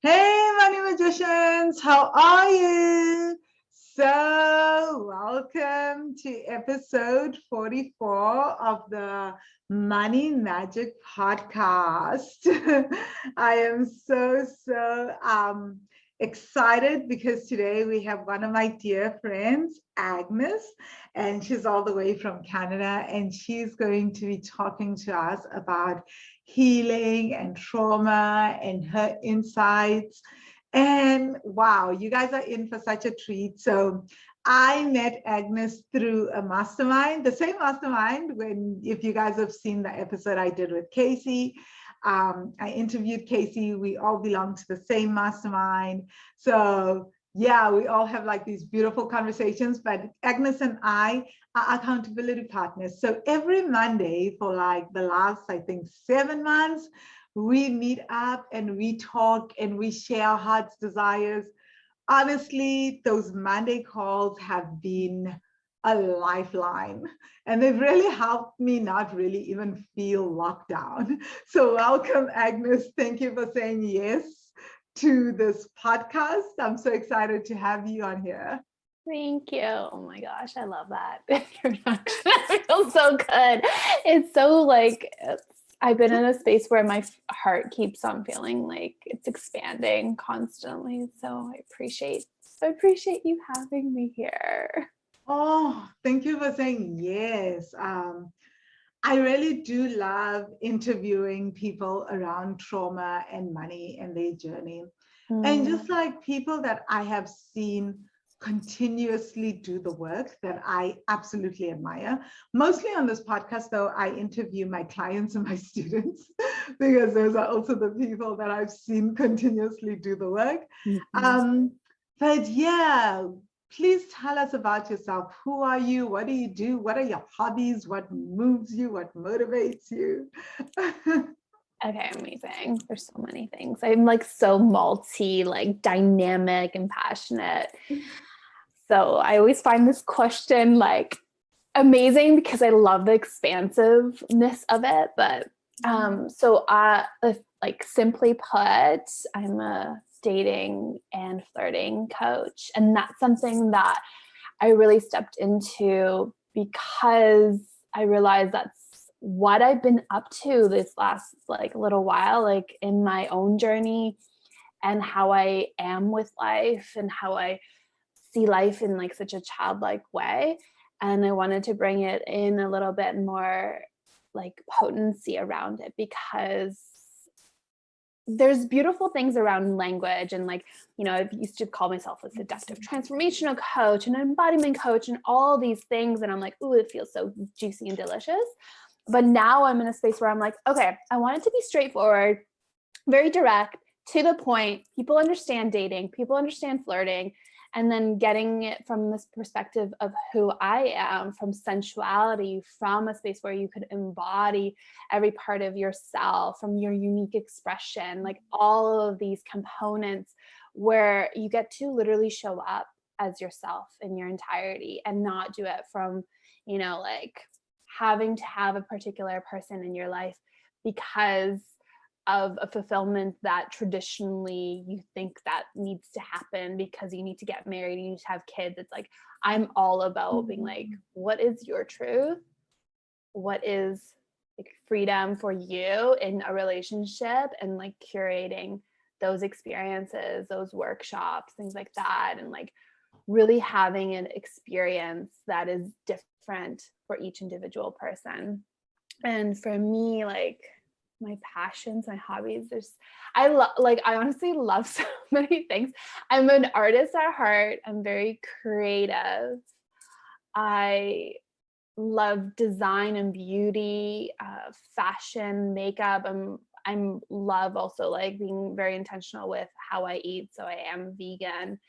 Hey, money magicians, how are you? So, welcome to episode 44 of the Money Magic Podcast. I am so excited because today we have one of my dear friends, Agnes, and she's all the way from Canada, and she's going to be talking to us about healing and trauma and her insights. And wow, you guys are in for such a treat. So I met Agnes through a mastermind, the same mastermind when, if you guys have seen the episode I did with Casey, I interviewed Casey. We all belong to the same mastermind. So yeah, we all have like these beautiful conversations, but Agnes and I are accountability partners. So every Monday for like the last, I think, 7 months, we meet up and we talk and we share our heart's desires. Honestly, those Monday calls have been a lifeline, and they've really helped me not really even feel locked down. So welcome, Agnes. Thank you for saying yes to this podcast. I'm so excited to have you on here. Thank you. Oh my gosh, I love that introduction. It feels so good. It's so like I've been in a space where my heart keeps on feeling like it's expanding constantly. So I appreciate you having me here. Oh, thank you for saying yes. I really do love interviewing people around trauma and money and their journey. And just like people that I have seen continuously do the work that I absolutely admire. Mostly on this podcast, though, I interview my clients and my students because those are also the people that I've seen continuously do the work. But yeah, please tell us about yourself. Who are you? What do you do? What are your hobbies? What moves you? What motivates you? Okay, amazing. There's so many things. I'm like so like dynamic and passionate. So I always find this question like amazing because I love the expansiveness of it. But like simply put, I'm a dating and flirting coach. And that's something that I really stepped into because I realized that's what I've been up to this last like little while, like in my own journey and how I am with life and how I see life in like such a childlike way. And I wanted to bring it in a little bit more like potency around it because there's beautiful things around language and like, you know, I used to call myself a seductive transformational coach and an embodiment coach and all these things. And I'm like, ooh, it feels so juicy and delicious. But now I'm in a space where I'm like, okay, I want it to be straightforward, very direct, to the point. People understand dating, people understand flirting, and then getting it from this perspective of who I am, from sensuality, from a space where you could embody every part of yourself, from your unique expression, like all of these components where you get to literally show up as yourself in your entirety and not do it from, you know, like having to have a particular person in your life because of a fulfillment that traditionally you think that needs to happen because you need to get married, you need to have kids. It's like, I'm all about being like, what is your truth? What is like freedom for you in a relationship, and like curating those experiences, those workshops, things like that. And like really having an experience that is different for each individual person. And for me, like, my passions, my hobbies, I honestly love so many things. I'm an artist at heart. I'm very creative. I love design and beauty, fashion, makeup. I'm love also like being very intentional with how I eat. So I am vegan.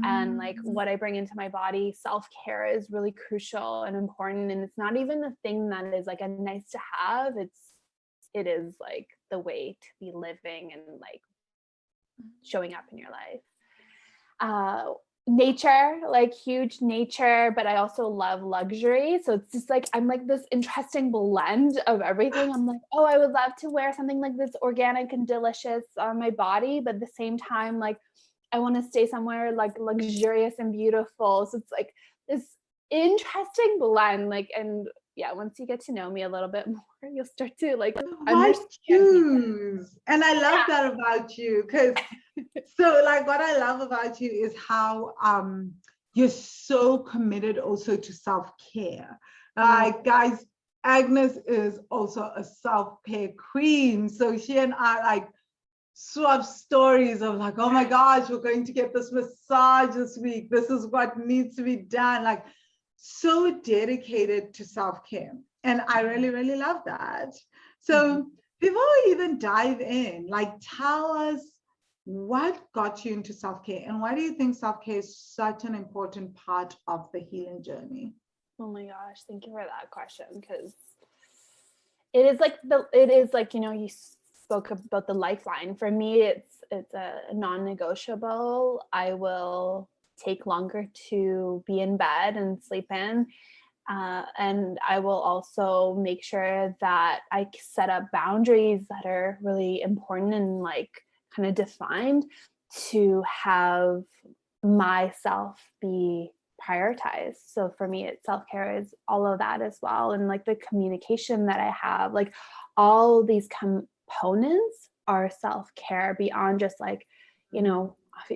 And like what I bring into my body, self-care is really crucial and important. And it's not even a thing that is like a nice to have. It is like the way to be living and like showing up in your life. nature, like huge nature, but I also love luxury. So it's just like, I'm like this interesting blend of everything. I'm like, oh, I would love to wear something like this organic and delicious on my body, but at the same time, like I want to stay somewhere like luxurious and beautiful. So it's like this interesting blend, like, and yeah, once you get to know me a little bit more, you'll start to like Why understand me. choose? And I love that about you, because so like what I love about you is how you're so committed also to self-care. Like guys, Agnes is also a self-care queen. So she and I like swap stories of like, oh my gosh, we're going to get this massage this week. This is what needs to be done. Like so dedicated to self-care. And I really, really love that. So before we even dive in, like tell us what got you into self-care and why do you think self-care is such an important part of the healing journey? Oh my gosh, thank you for that question, because it is like, you spoke about the lifeline. For me, it's a non-negotiable. I will take longer to be in bed and sleep in. And I will also make sure that I set up boundaries that are really important and like kind of defined to have myself be prioritized. So for me, self-care is all of that as well. And like the communication that I have, like all these components are self-care beyond just like,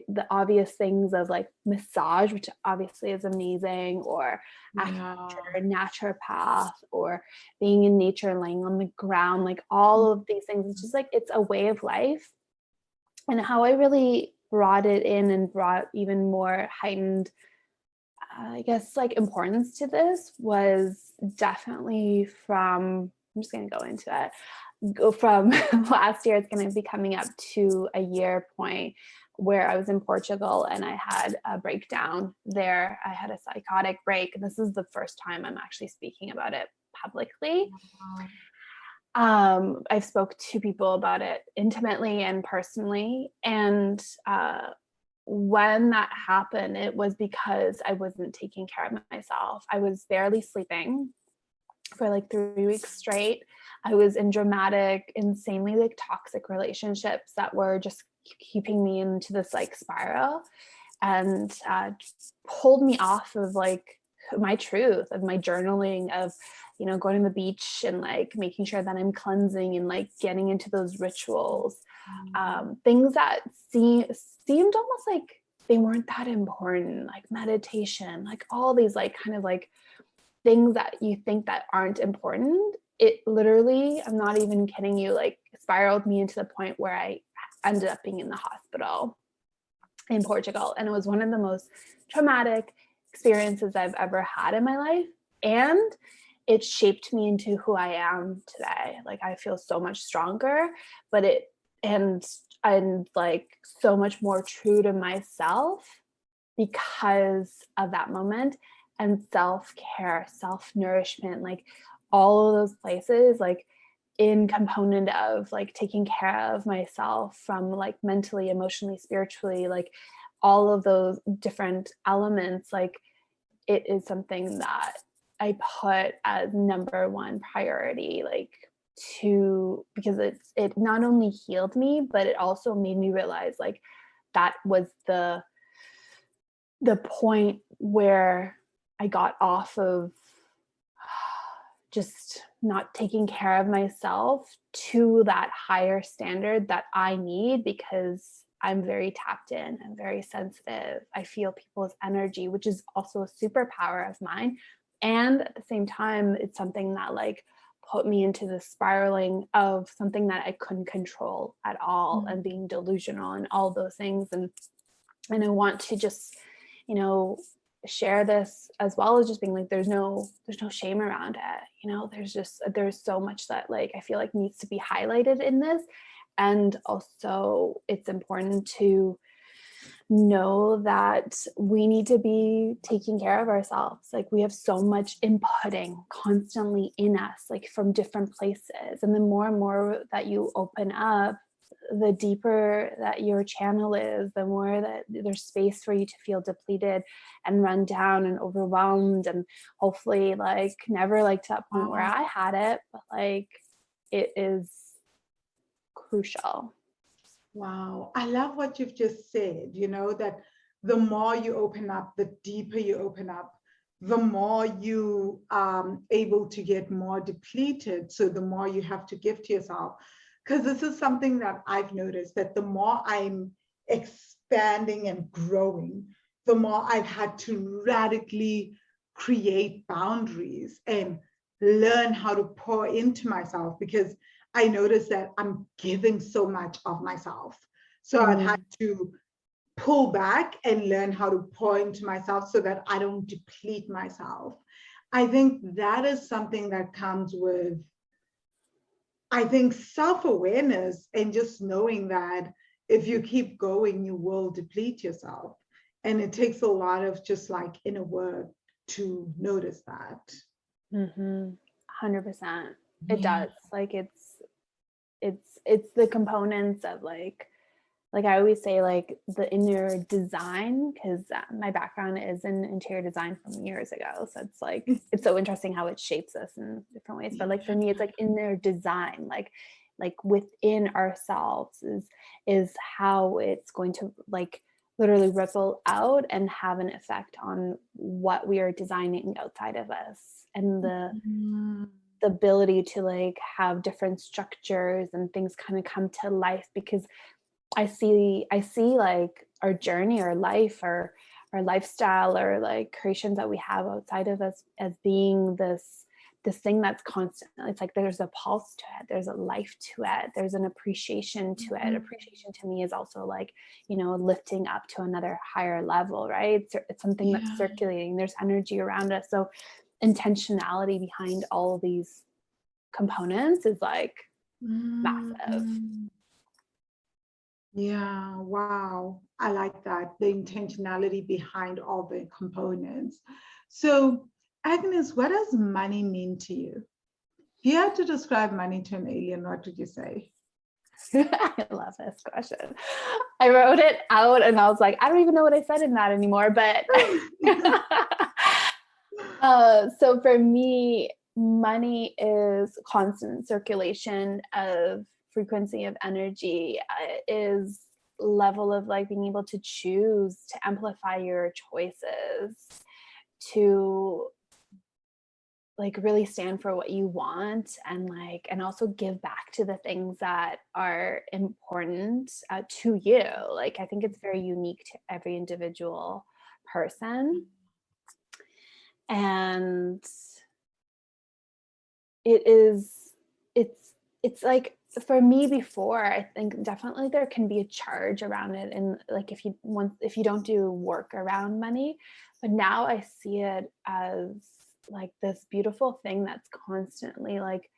the obvious things of like massage, which obviously is amazing, or acupuncture, naturopath, or being in nature, laying on the ground, like all of these things. It's just like, it's a way of life. And how I really brought it in and brought even more heightened, I guess, like importance to this was definitely from, I'm just going to go into it, go from last year. It's going to be coming up to a year point where I was in Portugal and I had a breakdown there. I had a psychotic break. And this is the first time I'm actually speaking about it publicly. I've spoke to people about it intimately and personally. And when that happened, it was because I wasn't taking care of myself. I was barely sleeping for like 3 weeks straight. I was in dramatic, insanely like toxic relationships that were just keeping me into this like spiral, and pulled me off of like my truth, of my journaling, of going to the beach and like making sure that I'm cleansing and like getting into those rituals, things that seemed almost like they weren't that important, like meditation, like all these like kind of like things that you think that aren't important. It literally, I'm not even kidding you, like spiraled me into the point where I ended up being in the hospital in Portugal. And it was one of the most traumatic experiences I've ever had in my life. And it shaped me into who I am today. Like I feel so much stronger, but and like so much more true to myself because of that moment. And self-care, self-nourishment, like all of those places, like in component of like taking care of myself from like mentally, emotionally, spiritually, like all of those different elements, like it is something that I put as number one priority, like because it not only healed me, but it also made me realize like that was the point where I got off of just not taking care of myself to that higher standard that I need, because I'm very tapped in. I'm very sensitive. I feel people's energy, which is also a superpower of mine. And at the same time, it's something that like put me into the spiraling of something that I couldn't control at all, and being delusional and all those things. And I want to just, share this as well as just being like, there's no shame around it. There's so much that like I feel like needs to be highlighted in this. And also it's important to know that we need to be taking care of ourselves. Like we have so much inputting constantly in us, like from different places. And the more and more that you open up the deeper that your channel is, the more that there's space for you to feel depleted and run down and overwhelmed, and hopefully like never like to that point where I had it, but like it is crucial. Wow. I love what you've just said, that the more you open up, the deeper you open up, the more you able to get more depleted. So the more you have to give to yourself. Because this is something that I've noticed, that the more I'm expanding and growing, the more I've had to radically create boundaries and learn how to pour into myself, because I notice that I'm giving so much of myself. So I've had to pull back and learn how to pour into myself so that I don't deplete myself. I think that is something that comes with, I think, self-awareness, and just knowing that if you keep going, you will deplete yourself. And it takes a lot of just like inner work to notice that. 100%. It does. Like it's the components of like I always say, like the inner design, because my background is in interior design from years ago. So it's like, it's so interesting how it shapes us in different ways. But like for me, it's like inner design, like within ourselves is how it's going to like literally ripple out and have an effect on what we are designing outside of us, and the ability to like have different structures and things kind of come to life, because I see like our journey, our life, our lifestyle, or like creations that we have outside of us as being this thing that's constant. It's like there's a pulse to it, there's a life to it, there's an appreciation to it. Appreciation to me is also like, lifting up to another higher level, right? It's something that's circulating. There's energy around us. So intentionality behind all of these components is like massive. Yeah, wow. I like that. The intentionality behind all the components. So, Agnes, what does money mean to you? If you had to describe money to an alien, what would you say? I love this question. I wrote it out and I was like, I don't even know what I said in that anymore. But so for me, money is constant circulation of frequency of energy, is level of like being able to choose to amplify your choices, to like really stand for what you want, and also give back to the things that are important to you. Like I think it's very unique to every individual person, and it's like, for me before, I think definitely there can be a charge around it, and like if you don't do work around money, but now I see it as like this beautiful thing that's constantly like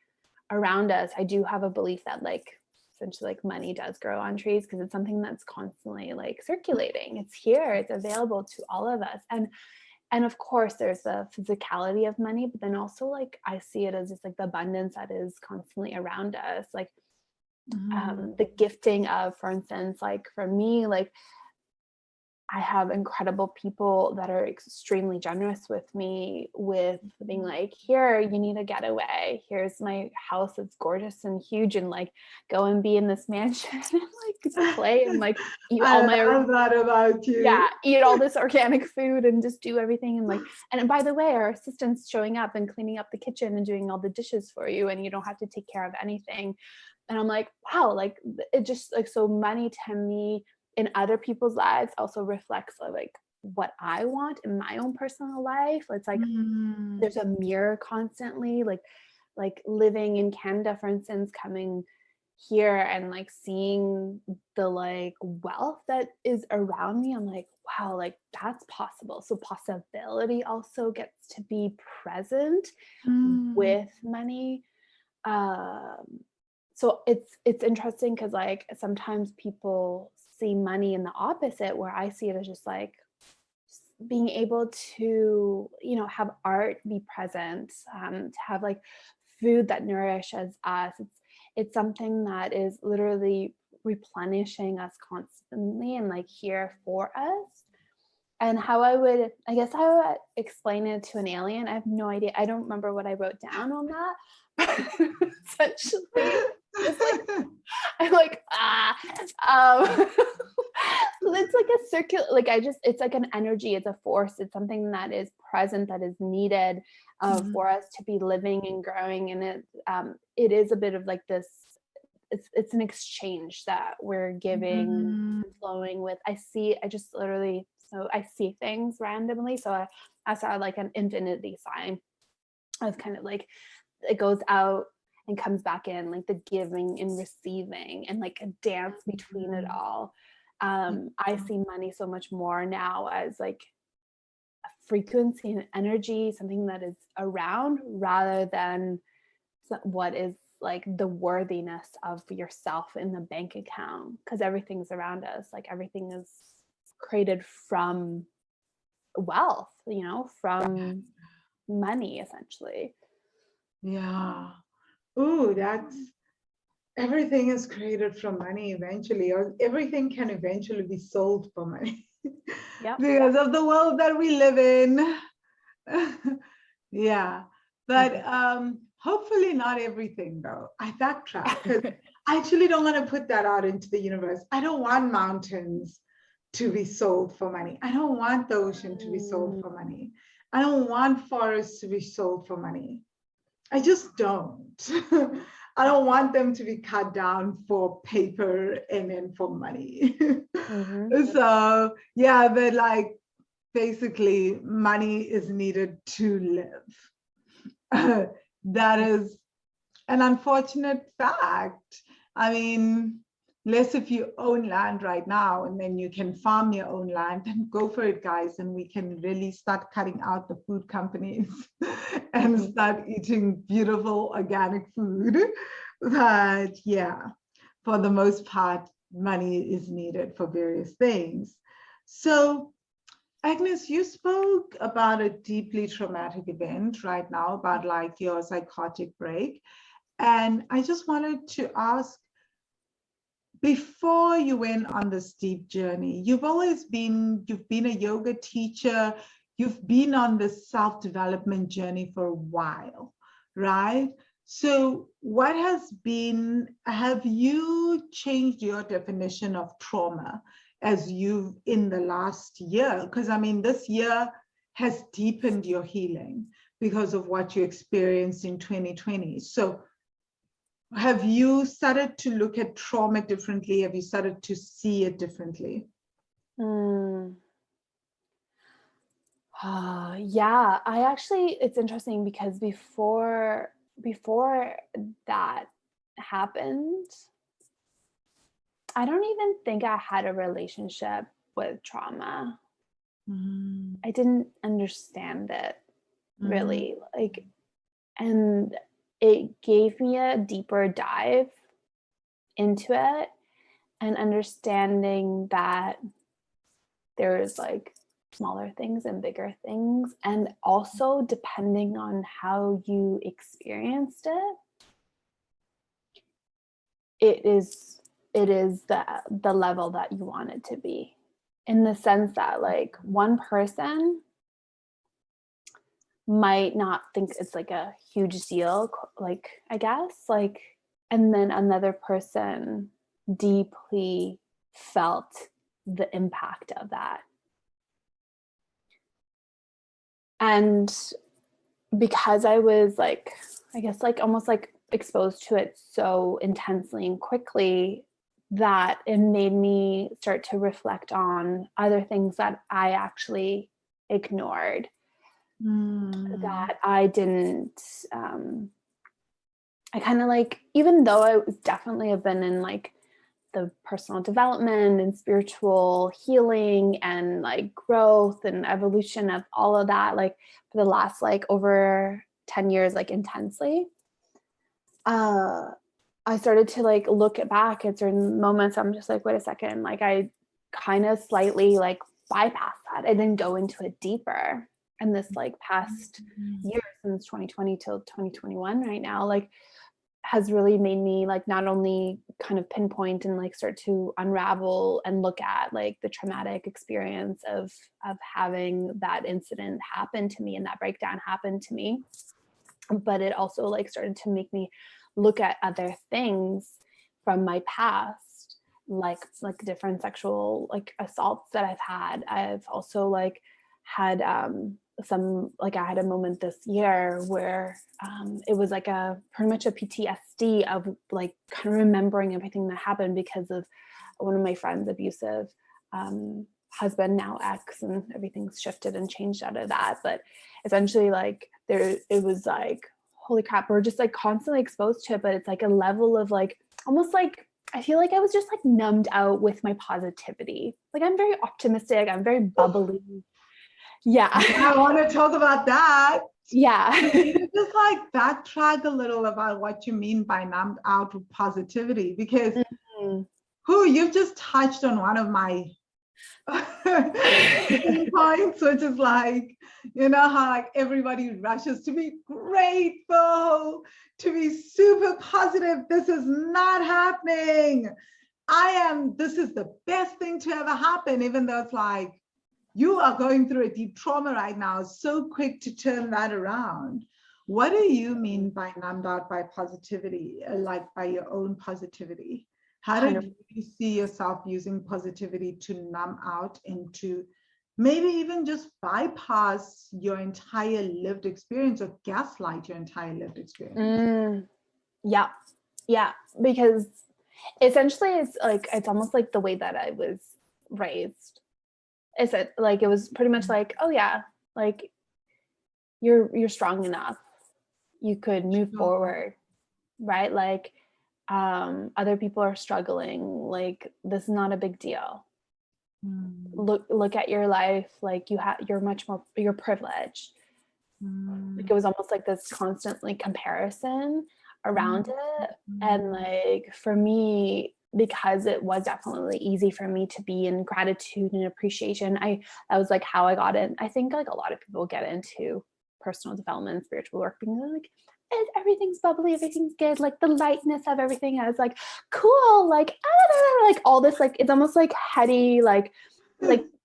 around us. I do have a belief that like essentially like money does grow on trees, because it's something that's constantly like circulating. It's here, it's available to all of us. And of course there's the physicality of money, but then also like I see it as just like the abundance that is constantly around us. Like the gifting of, for instance, like for me, like I have incredible people that are extremely generous with me, with being like, here, you need a getaway. Here's my house. It's gorgeous and huge, and like go and be in this mansion and like play and like eat all my. I love that about you. Yeah, eat all this organic food and just do everything. And like, and by the way, our assistant's showing up and cleaning up the kitchen and doing all the dishes for you, and you don't have to take care of anything. And I'm like, wow, like it just like, so money to me in other people's lives also reflects like what I want in my own personal life. It's like there's a mirror constantly, like living in Canada, for instance, coming here and like seeing the like wealth that is around me. I'm like, wow, like that's possible. So possibility also gets to be present with money. So it's interesting, because like sometimes people see money in the opposite, where I see it as just like being able to, have art be present, to have like food that nourishes us. It's something that is literally replenishing us constantly and like here for us. And how I would explain it to an alien, I have no idea. I don't remember what I wrote down on that. Essentially, it's like, I'm like, it's like a circular, like it's like an energy, it's a force, it's something that is present, that is needed for us to be living and growing. And it is a bit of like this, it's an exchange that we're giving and flowing with. I see things randomly. So I saw like an infinity sign. I was kind of like, it goes out and comes back in, like the giving and receiving, and like a dance between it all. I see money so much more now as like a frequency and energy, something that is around, rather than what is like the worthiness of yourself in the bank account, because everything's around us. Like everything is created from wealth, from money, essentially. Yeah. Ooh, that's everything is created from money eventually, or everything can eventually be sold for money. Yep. Because of the world that we live in. Yeah. But hopefully not everything though. I backtrack because I actually don't want to put that out into the universe. I don't want mountains to be sold for money. I don't want the ocean to be sold for money. I don't want forests to be sold for money. I just don't. I don't want them to be cut down for paper and then for money. So yeah, but like basically money is needed to live. That is an unfortunate fact. I mean, less if you own land right now and then you can farm your own land, then go for it, guys. And we can really start cutting out the food companies and start eating beautiful organic food. But yeah, for the most part, money is needed for various things. So Agnes, you spoke about a deeply traumatic event right now, about like your psychotic break. And I just wanted to ask, before you went on this deep journey, you've been a yoga teacher, you've been on this self-development journey for a while, right? So have you changed your definition of trauma as you've in the last year? Because I mean, this year has deepened your healing because of what you experienced in 2020. So have you started to look at trauma differently? Have you started to see it differently? Yeah, it's interesting because before that happened, I don't even think I had a relationship with trauma. I didn't understand it really, like, and it gave me a deeper dive into it and understanding that there's like smaller things and bigger things, and also depending on how you experienced it is the level that you want it to be, in the sense that like one person might not think it's like a huge deal, like I guess, like, and then another person deeply felt the impact of that. And because I was like, I guess like almost like exposed to it so intensely and quickly, that it made me start to reflect on other things that I actually ignored, that I didn't, I kind of like, even though I was definitely have been in like the personal development and spiritual healing and like growth and evolution of all of that, like for the last like over 10 years, like intensely, I started to like look back at certain moments. I'm just like, wait a second, like I kind of slightly like bypassed that. I didn't go into it deeper. And this like past year, since 2020 till 2021 right now, like has really made me like not only kind of pinpoint and like start to unravel and look at like the traumatic experience of having that incident happen to me and that breakdown happen to me, but it also like started to make me look at other things from my past, like different sexual like assaults that I've had. I've also like had some, like I had a moment this year where it was like pretty much a PTSD of like kind of remembering everything that happened because of one of my friends' abusive husband, now ex, and everything's shifted and changed out of that. But essentially like it was like, holy crap, we're just like constantly exposed to it, but it's like a level of like, almost like, I feel like I was just like numbed out with my positivity. Like I'm very optimistic, I'm very bubbly. Yeah. I want to talk about that. Yeah. Can you just like backtrack a little about what you mean by numbed out with positivity? Because you've just touched on one of my points, which is like, you know how like everybody rushes to be grateful, to be super positive. This is not happening. This is the best thing to ever happen, even though it's like, you are going through a deep trauma right now, so quick to turn that around. What do you mean by numbed out by positivity, like by your own positivity? How did you see yourself using positivity to numb out and to maybe even just bypass your entire lived experience or gaslight your entire lived experience? Yeah. Because essentially it's almost like the way that I was raised. Is it like, it was pretty much like, oh yeah, like you're strong enough, you could move forward, right? Like other people are struggling, like this is not a big deal. Look at your life, like you're privileged. Like it was almost like this constantly comparison around it. And like for me, because it was definitely easy for me to be in gratitude and appreciation, that was like how I got in. I think like a lot of people get into personal development and spiritual work being like, everything's bubbly, everything's good, like the lightness of everything. I was like, cool, like all this, like it's almost like heady, like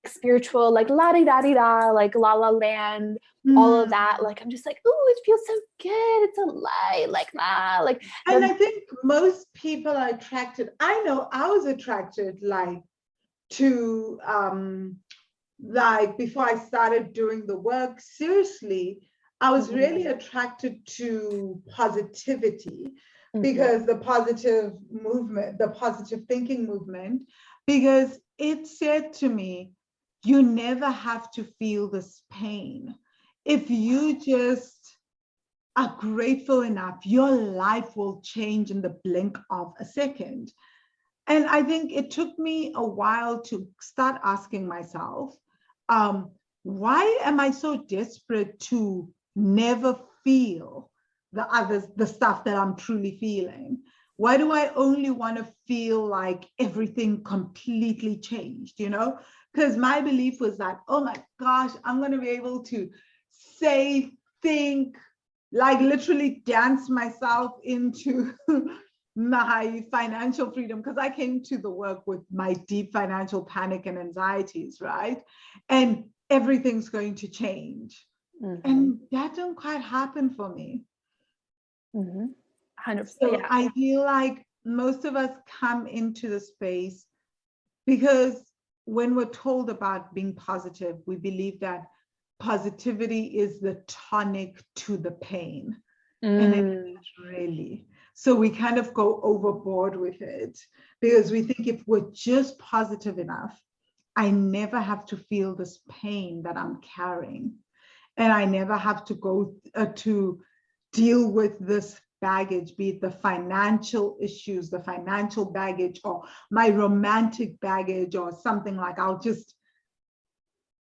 spiritual, like la-di-da-di-da, like la la land, all of that. Like I'm just like, ooh, it feels so good, it's a light, like like. And I think most people are attracted. I know I was attracted like to like before I started doing the work seriously, I was really attracted to positivity because the positive movement, the positive thinking movement, because it said to me, you never have to feel this pain. If you just are grateful enough, your life will change in the blink of a second. And I think it took me a while to start asking myself, why am I so desperate to never feel the stuff that I'm truly feeling? Why do I only want to feel like everything completely changed, you know? Because my belief was that, oh my gosh, I'm going to be able to say, think, like literally dance myself into my financial freedom, because I came to the work with my deep financial panic and anxieties, right? And everything's going to change. And that didn't quite happen for me. 100%. So I feel like most of us come into the space because when we're told about being positive, we believe that positivity is the tonic to the pain. And it isn't really. So we kind of go overboard with it because we think if we're just positive enough, I never have to feel this pain that I'm carrying. And I never have to go to deal with this baggage, be it the financial issues, the financial baggage, or my romantic baggage, or something like I'll just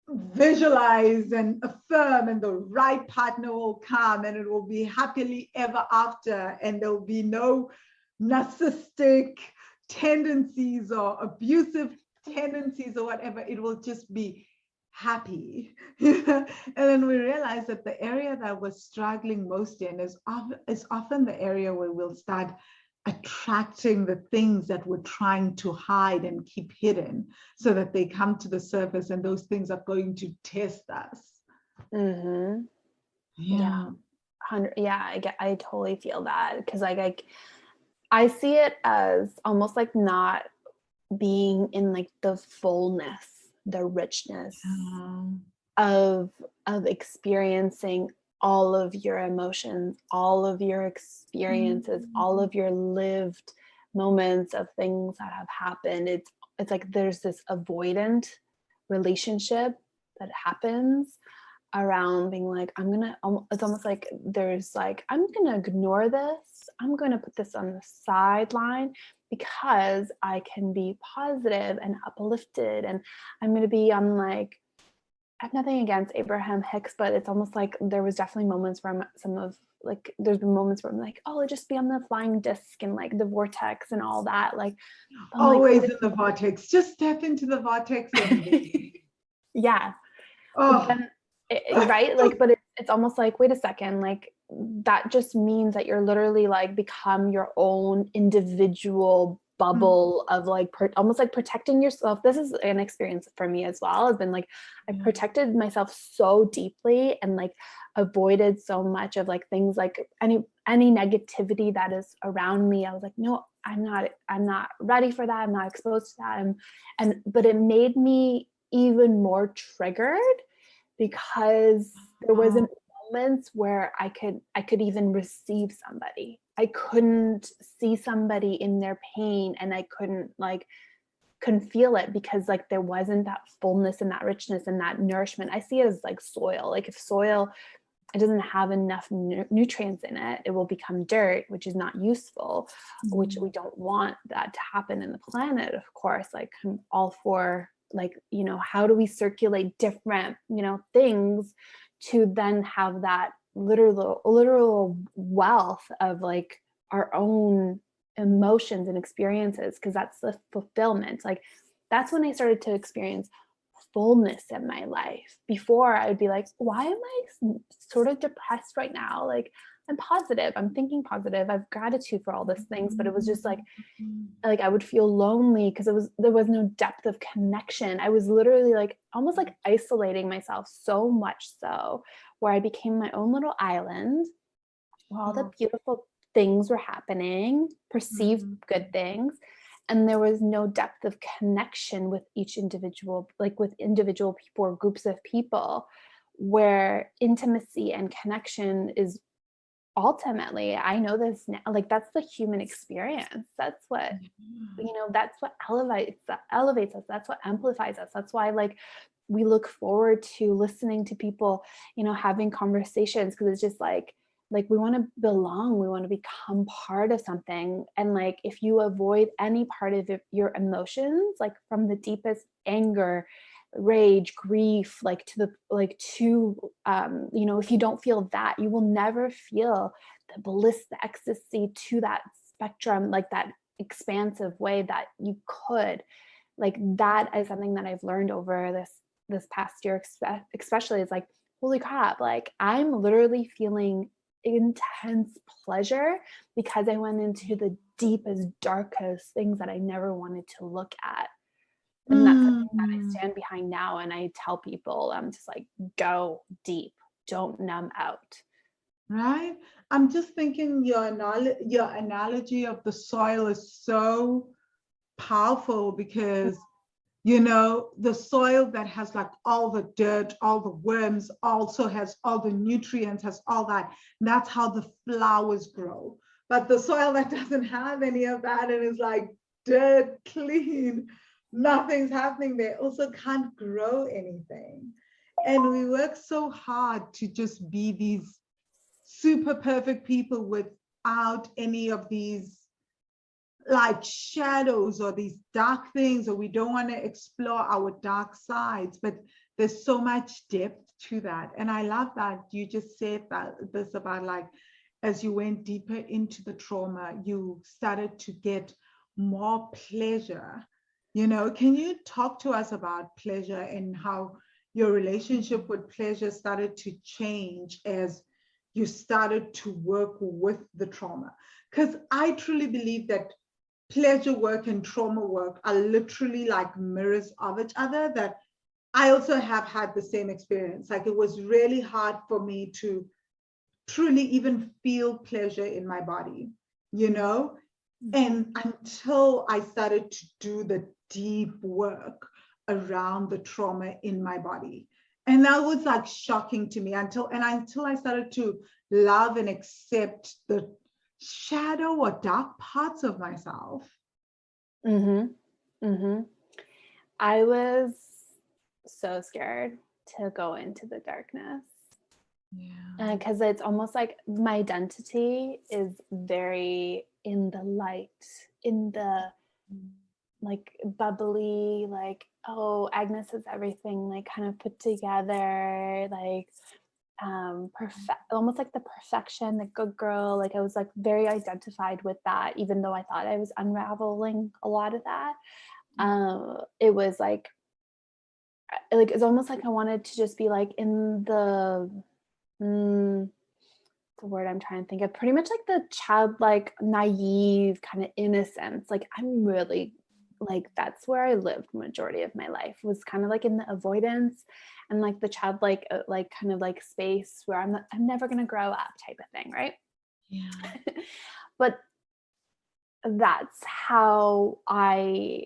visualize and affirm, and the right partner will come and it will be happily ever after, and there'll be no narcissistic tendencies or abusive tendencies or whatever. It will just be happy. And then we realized that the area that we're struggling most in is often the area where we'll start attracting the things that we're trying to hide and keep hidden, so that they come to the surface, and those things are going to test us. Mm-hmm. Yeah. I totally feel that, because like I see it as almost like not being in like the fullness, the richness of experiencing all of your emotions, all of your experiences, all of your lived moments of things that have happened. It's like there's this avoidant relationship that happens around being like, it's almost like there's like, I'm gonna ignore this, I'm gonna put this on the sideline because I can be positive and uplifted, and I'm gonna be on like, I have nothing against Abraham Hicks, but it's almost like there was definitely moments where there's been moments where I'm like, oh, I'll just be on the flying disc and like the vortex and all that. Like, always in the vortex. Just step into the vortex and yeah. oh. Then, right? Like, but it's almost like, wait a second, like that just means that you're literally like become your own individual bubble of like almost like protecting yourself. This is an experience for me as well. Has been like I protected myself so deeply and like avoided so much of like things like any negativity that is around me. I was like, no, I'm not ready for that. I'm not exposed to that. But it made me even more triggered, because there wasn't moments where I could even receive somebody. I couldn't see somebody in their pain, and I couldn't feel it, because like there wasn't that fullness and that richness and that nourishment. I see it as like soil. Like if soil, it doesn't have enough nutrients in it, it will become dirt, which is not useful, which we don't want that to happen in the planet. Of course, like I'm all for like, how do we circulate different, things to then have that literal wealth of like our own emotions and experiences, because that's the fulfillment. Like that's when I started to experience fullness in my life. Before I would be like, why am I sort of depressed right now? Like I'm positive, I'm thinking positive, I have gratitude for all these things, but it was just like I would feel lonely because there was no depth of connection. I was literally like almost like isolating myself, so much so where I became my own little island where all the beautiful things were happening, perceived good things, and there was no depth of connection with each individual, like with individual people or groups of people, where intimacy and connection is ultimately, I know this now, like that's the human experience. That's what that's what elevates us. That's what amplifies us. That's why like we look forward to listening to people, having conversations, because it's just like we want to belong, we want to become part of something. And like if you avoid any part of your emotions, like from the deepest anger, rage, grief, like to if you don't feel that, you will never feel the bliss, the ecstasy to that spectrum, like that expansive way that you could. Like that is something that I've learned over this past year, especially. It's like, holy crap, like I'm literally feeling intense pleasure because I went into the deepest, darkest things that I never wanted to look at. And that's something that I stand behind now. And I tell people, I'm just like, go deep, don't numb out. Right? I'm just thinking your analogy of the soil is so powerful, because the soil that has like all the dirt, all the worms, also has all the nutrients, has all that. And that's how the flowers grow. But the soil that doesn't have any of that and is like dirt, clean, nothing's happening there, also can't grow anything. And we work so hard to just be these super perfect people without any of these like shadows or these dark things, or we don't want to explore our dark sides, but there's so much depth to that. And I love that you just said this about like, as you went deeper into the trauma, you started to get more pleasure. Can you talk to us about pleasure and how your relationship with pleasure started to change as you started to work with the trauma. Because I truly believe that pleasure work and trauma work are literally like mirrors of each other, that I also have had the same experience. Like, it was really hard for me to truly even feel pleasure in my body, you know? And until I started to do the deep work around the trauma in my body. And that was like shocking to me until I started to love and accept the shadow or dark parts of myself. I was so scared to go into the darkness. Yeah. Because it's almost like my identity is very in the light, in the like bubbly, like, oh, Agnes is everything, like kind of put together, like perfect, almost like the perfection, the good girl. Like I was like very identified with that, even though I thought I was unraveling a lot of that. It was like it's almost like I wanted to just be like in the word I'm trying to think of, pretty much like the childlike, naive kind of innocence. Like I'm really like, that's where I lived majority of my life, was kind of like in the avoidance and like the childlike, like kind of like space where I'm never going to grow up type of thing. Right. Yeah. But that's how I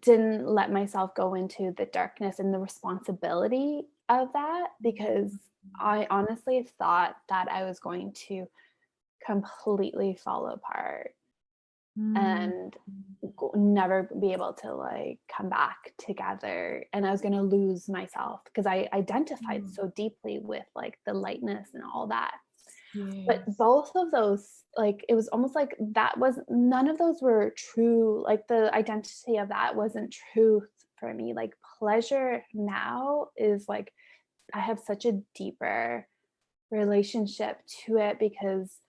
didn't let myself go into the darkness and the responsibility of that, because I honestly thought that I was going to completely fall apart and never be able to like come back together, and I was going to lose myself because I identified so deeply with like the lightness and all that. Yes. But both of those, like, it was almost like that was, none of those were true. Like the identity of that wasn't truth for me. Like pleasure now is like, I have such a deeper relationship to it because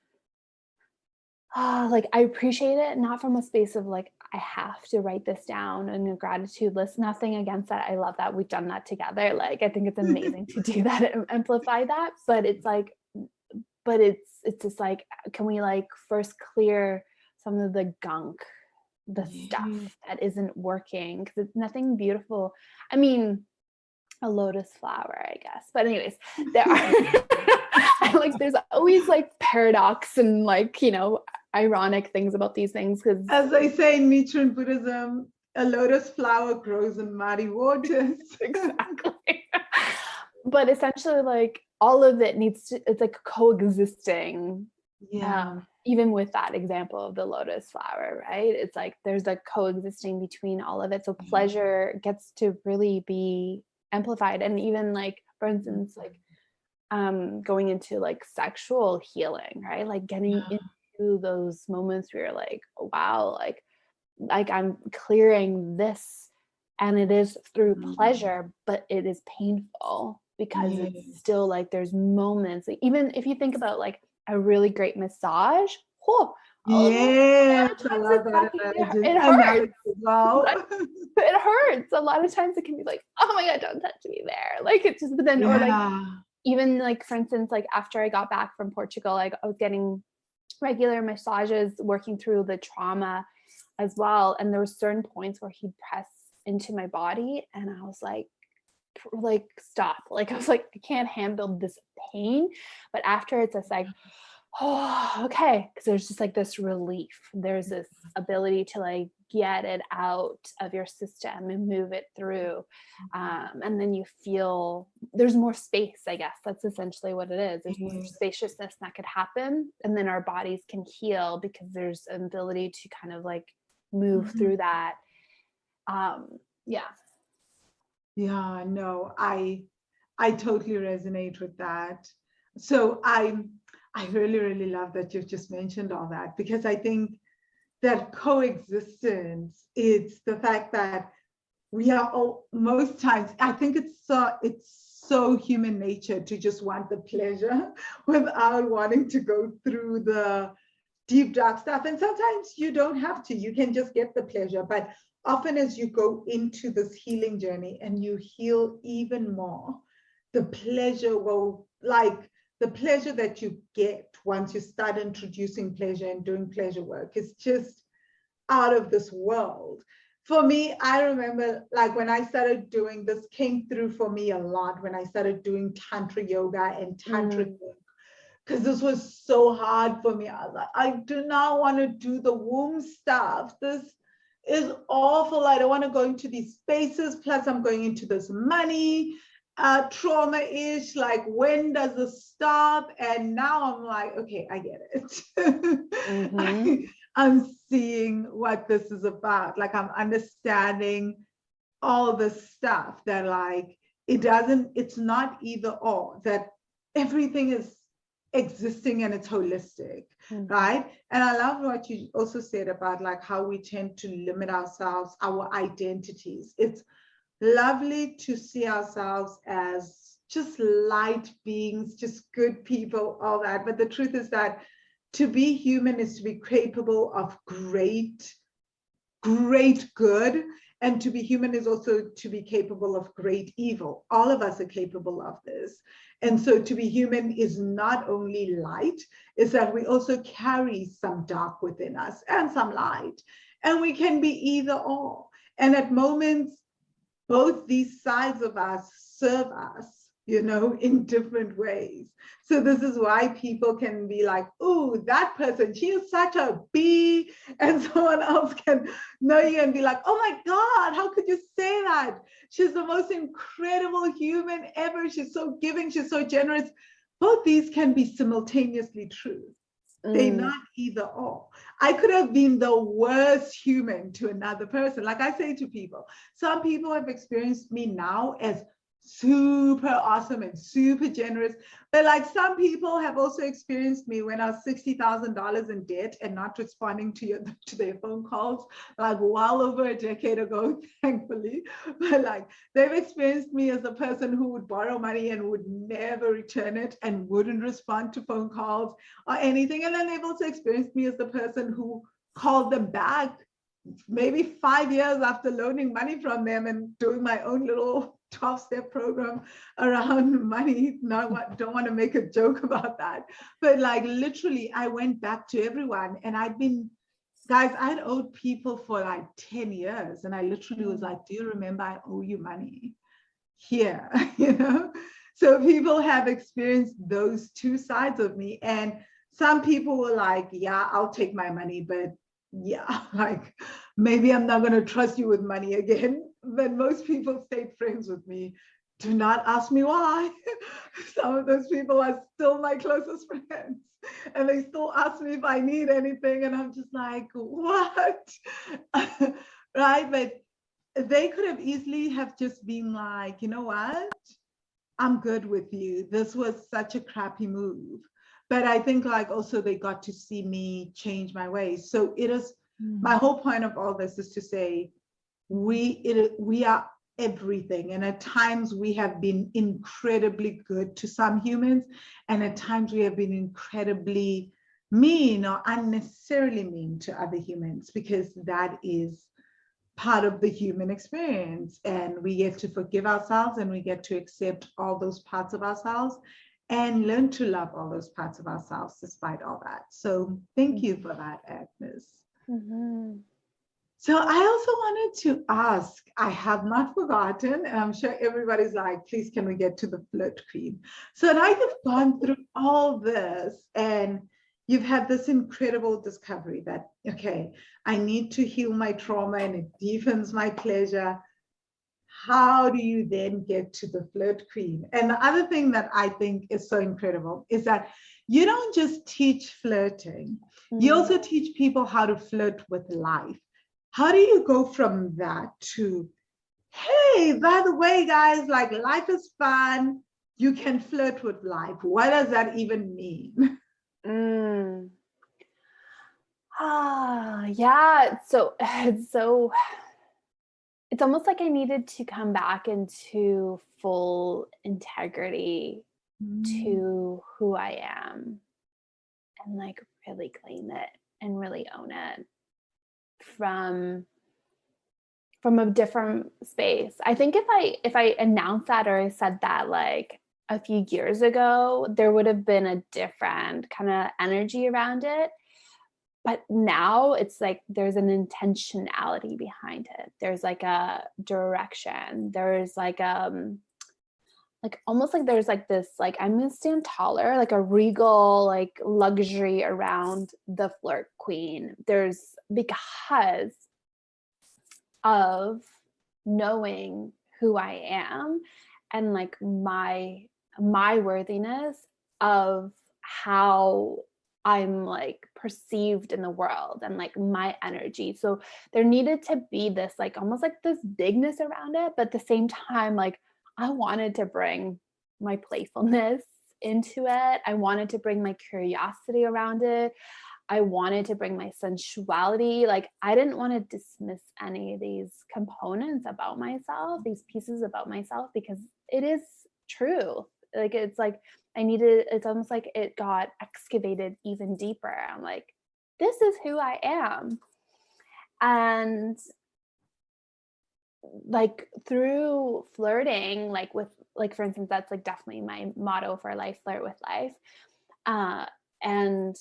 like I appreciate it, not from a space of like, I have to write this down in a gratitude list. Nothing against that. I love that we've done that together. Like, I think it's amazing to do that and amplify that. But it's like, but it's just like, can we like first clear some of the gunk, the stuff that isn't working? Because it's nothing beautiful. I mean, a lotus flower, I guess. But anyways, there are like, there's always like paradox and like, you know, ironic things about these things. Because as they say in Nichiren Buddhism, a lotus flower grows in muddy waters. Exactly. But essentially, like all of it needs to, it's like coexisting. Yeah. Even with that example of the lotus flower, right? It's like there's a coexisting between all of it. So pleasure gets to really be amplified. And even like, for instance, like going into like sexual healing, right? Like getting into those moments where you're like, oh, wow, like I'm clearing this, and it is through pleasure, but it is painful because it's still like there's moments, like, even if you think about like a really great massage, yes, I love that it hurts. well. It hurts a lot of times. It can be like, oh my god, don't touch me there, like it's just, but then or like even like, for instance, like after I got back from Portugal, like I was getting regular massages, working through the trauma as well, and there were certain points where he'd press into my body and I was like stop, like I was like, I can't handle this pain. But after, it's just like, oh, okay, because there's just like this relief, there's this ability to like get it out of your system and move it through, and then you feel there's more space. I guess that's essentially what it is. There's more spaciousness that could happen, and then our bodies can heal because there's an ability to kind of like move through that. Yeah, no, I totally resonate with that. So I really, really love that you've just mentioned all that, because I think that coexistence is the fact that we are all, most times, I think it's so human nature to just want the pleasure without wanting to go through the deep dark stuff. And sometimes you don't have to, you can just get the pleasure. But often as you go into this healing journey and you heal even more, the pleasure will, like the pleasure that you get once you start introducing pleasure and doing pleasure work is just out of this world. For me, I remember like when I started doing this, came through for me a lot when I started doing Tantra yoga and Tantric work, because this was so hard for me. I was like, I do not want to do the womb stuff. This is awful. I don't want to go into these spaces. Plus, I'm going into this money trauma-ish. Like, when does this stop? And now I'm like, okay, I get it. I'm seeing what this is about. Like, I'm understanding all this stuff that like, it's not either or, that everything is existing and it's holistic, right? And I love what you also said about like how we tend to limit ourselves, our identities. It's lovely to see ourselves as just light beings, just good people, all that. But the truth is that to be human is to be capable of great good. And to be human is also to be capable of great evil. All of us are capable of this. And so to be human is not only light, is that we also carry some dark within us and some light. And we can be either or. And at moments, both these sides of us serve us, you know, in different ways. So this is why people can be like, oh, that person, she is such a bee. And someone else can know you and be like, oh my God, how could you say that? She's the most incredible human ever. She's so giving, she's so generous. Both these can be simultaneously true. They're not either or. I could have been the worst human to another person. Like I say to people, some people have experienced me now as super awesome and super generous. But like some people have also experienced me when I was $60,000 in debt and not responding to their phone calls, like well over a decade ago, thankfully. But like they've experienced me as a person who would borrow money and would never return it and wouldn't respond to phone calls or anything. And then they've also experienced me as the person who called them back maybe 5 years after loaning money from them and doing my own little 12-step program around money. Don't want to make a joke about that. But like literally, I went back to everyone and I'd owed people for like 10 years. And I literally was like, do you remember I owe you money? Here, you know? So people have experienced those two sides of me. And some people were like, yeah, I'll take my money, but yeah, like maybe I'm not going to trust you with money again. But most people stayed friends with me. Do not ask me why. Some of those people are still my closest friends. And they still ask me if I need anything. And I'm just like, what? Right? But they could have easily have just been like, you know what? I'm good with you. This was such a crappy move. But I think like also they got to see me change my ways. So it is, my whole point of all this is to say, we are everything. And at times we have been incredibly good to some humans. And at times we have been incredibly mean or unnecessarily mean to other humans, because that is part of the human experience. And we get to forgive ourselves and we get to accept all those parts of ourselves and learn to love all those parts of ourselves despite all that. So thank you for that, Agnes. So I also wanted to ask, I have not forgotten, and I'm sure everybody's like, please, can we get to the flirt queen? So now you've gone through all this and you've had this incredible discovery that, okay, I need to heal my trauma and it deepens my pleasure. How do you then get to the flirt queen? And the other thing that I think is so incredible is that you don't just teach flirting, you also teach people how to flirt with life. How do you go from that to, hey, by the way, guys, like life is fun, you can flirt with life? What does that even mean? Yeah, it's almost like I needed to come back into full integrity to who I am and like really claim it and really own it from from a different space. I think if I announced that or I said that like a few years ago, there would have been a different kind of energy around it. But now it's like there's an intentionality behind it. There's like a direction. There's like almost like there's like this, like I'm gonna stand taller, like a regal like luxury around the flirt queen. There's because of knowing who I am and like my worthiness of how I'm like perceived in the world and like my energy. So there needed to be this like almost like this bigness around it, but at the same time, like I wanted to bring my playfulness into it. I wanted to bring my curiosity around it. I wanted to bring my sensuality. Like I didn't want to dismiss any of these components about myself, these pieces about myself, because it is true. Like it's like it's almost like it got excavated even deeper. I'm like, this is who I am. And like through flirting, like with like, for instance, that's like definitely my motto for life, flirt with life. And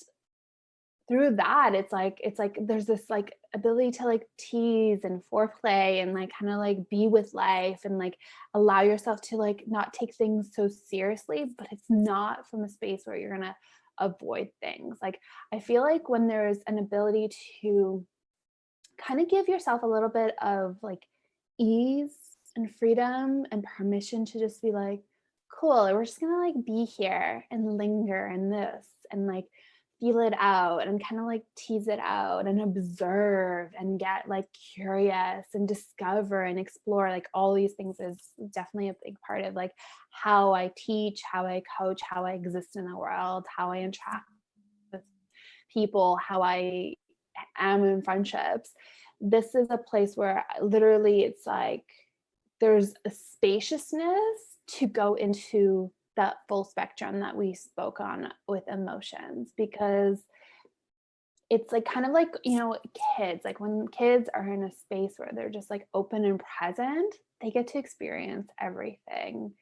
through that, it's like there's this like ability to like tease and foreplay and like kind of like be with life and like allow yourself to like not take things so seriously, but it's not from a space where you're gonna avoid things. Like I feel like when there's an ability to kind of give yourself a little bit of like ease and freedom and permission to just be like, cool, we're just gonna like be here and linger in this and like feel it out and kind of like tease it out and observe and get like curious and discover and explore. Like all these things is definitely a big part of like how I teach, how I coach, how I exist in the world, how I interact with people, how I am in friendships. This is a place where literally it's like there's a spaciousness to go into that full spectrum that we spoke on with emotions, because it's like kind of like, you know, kids, like when kids are in a space where they're just like open and present, they get to experience everything.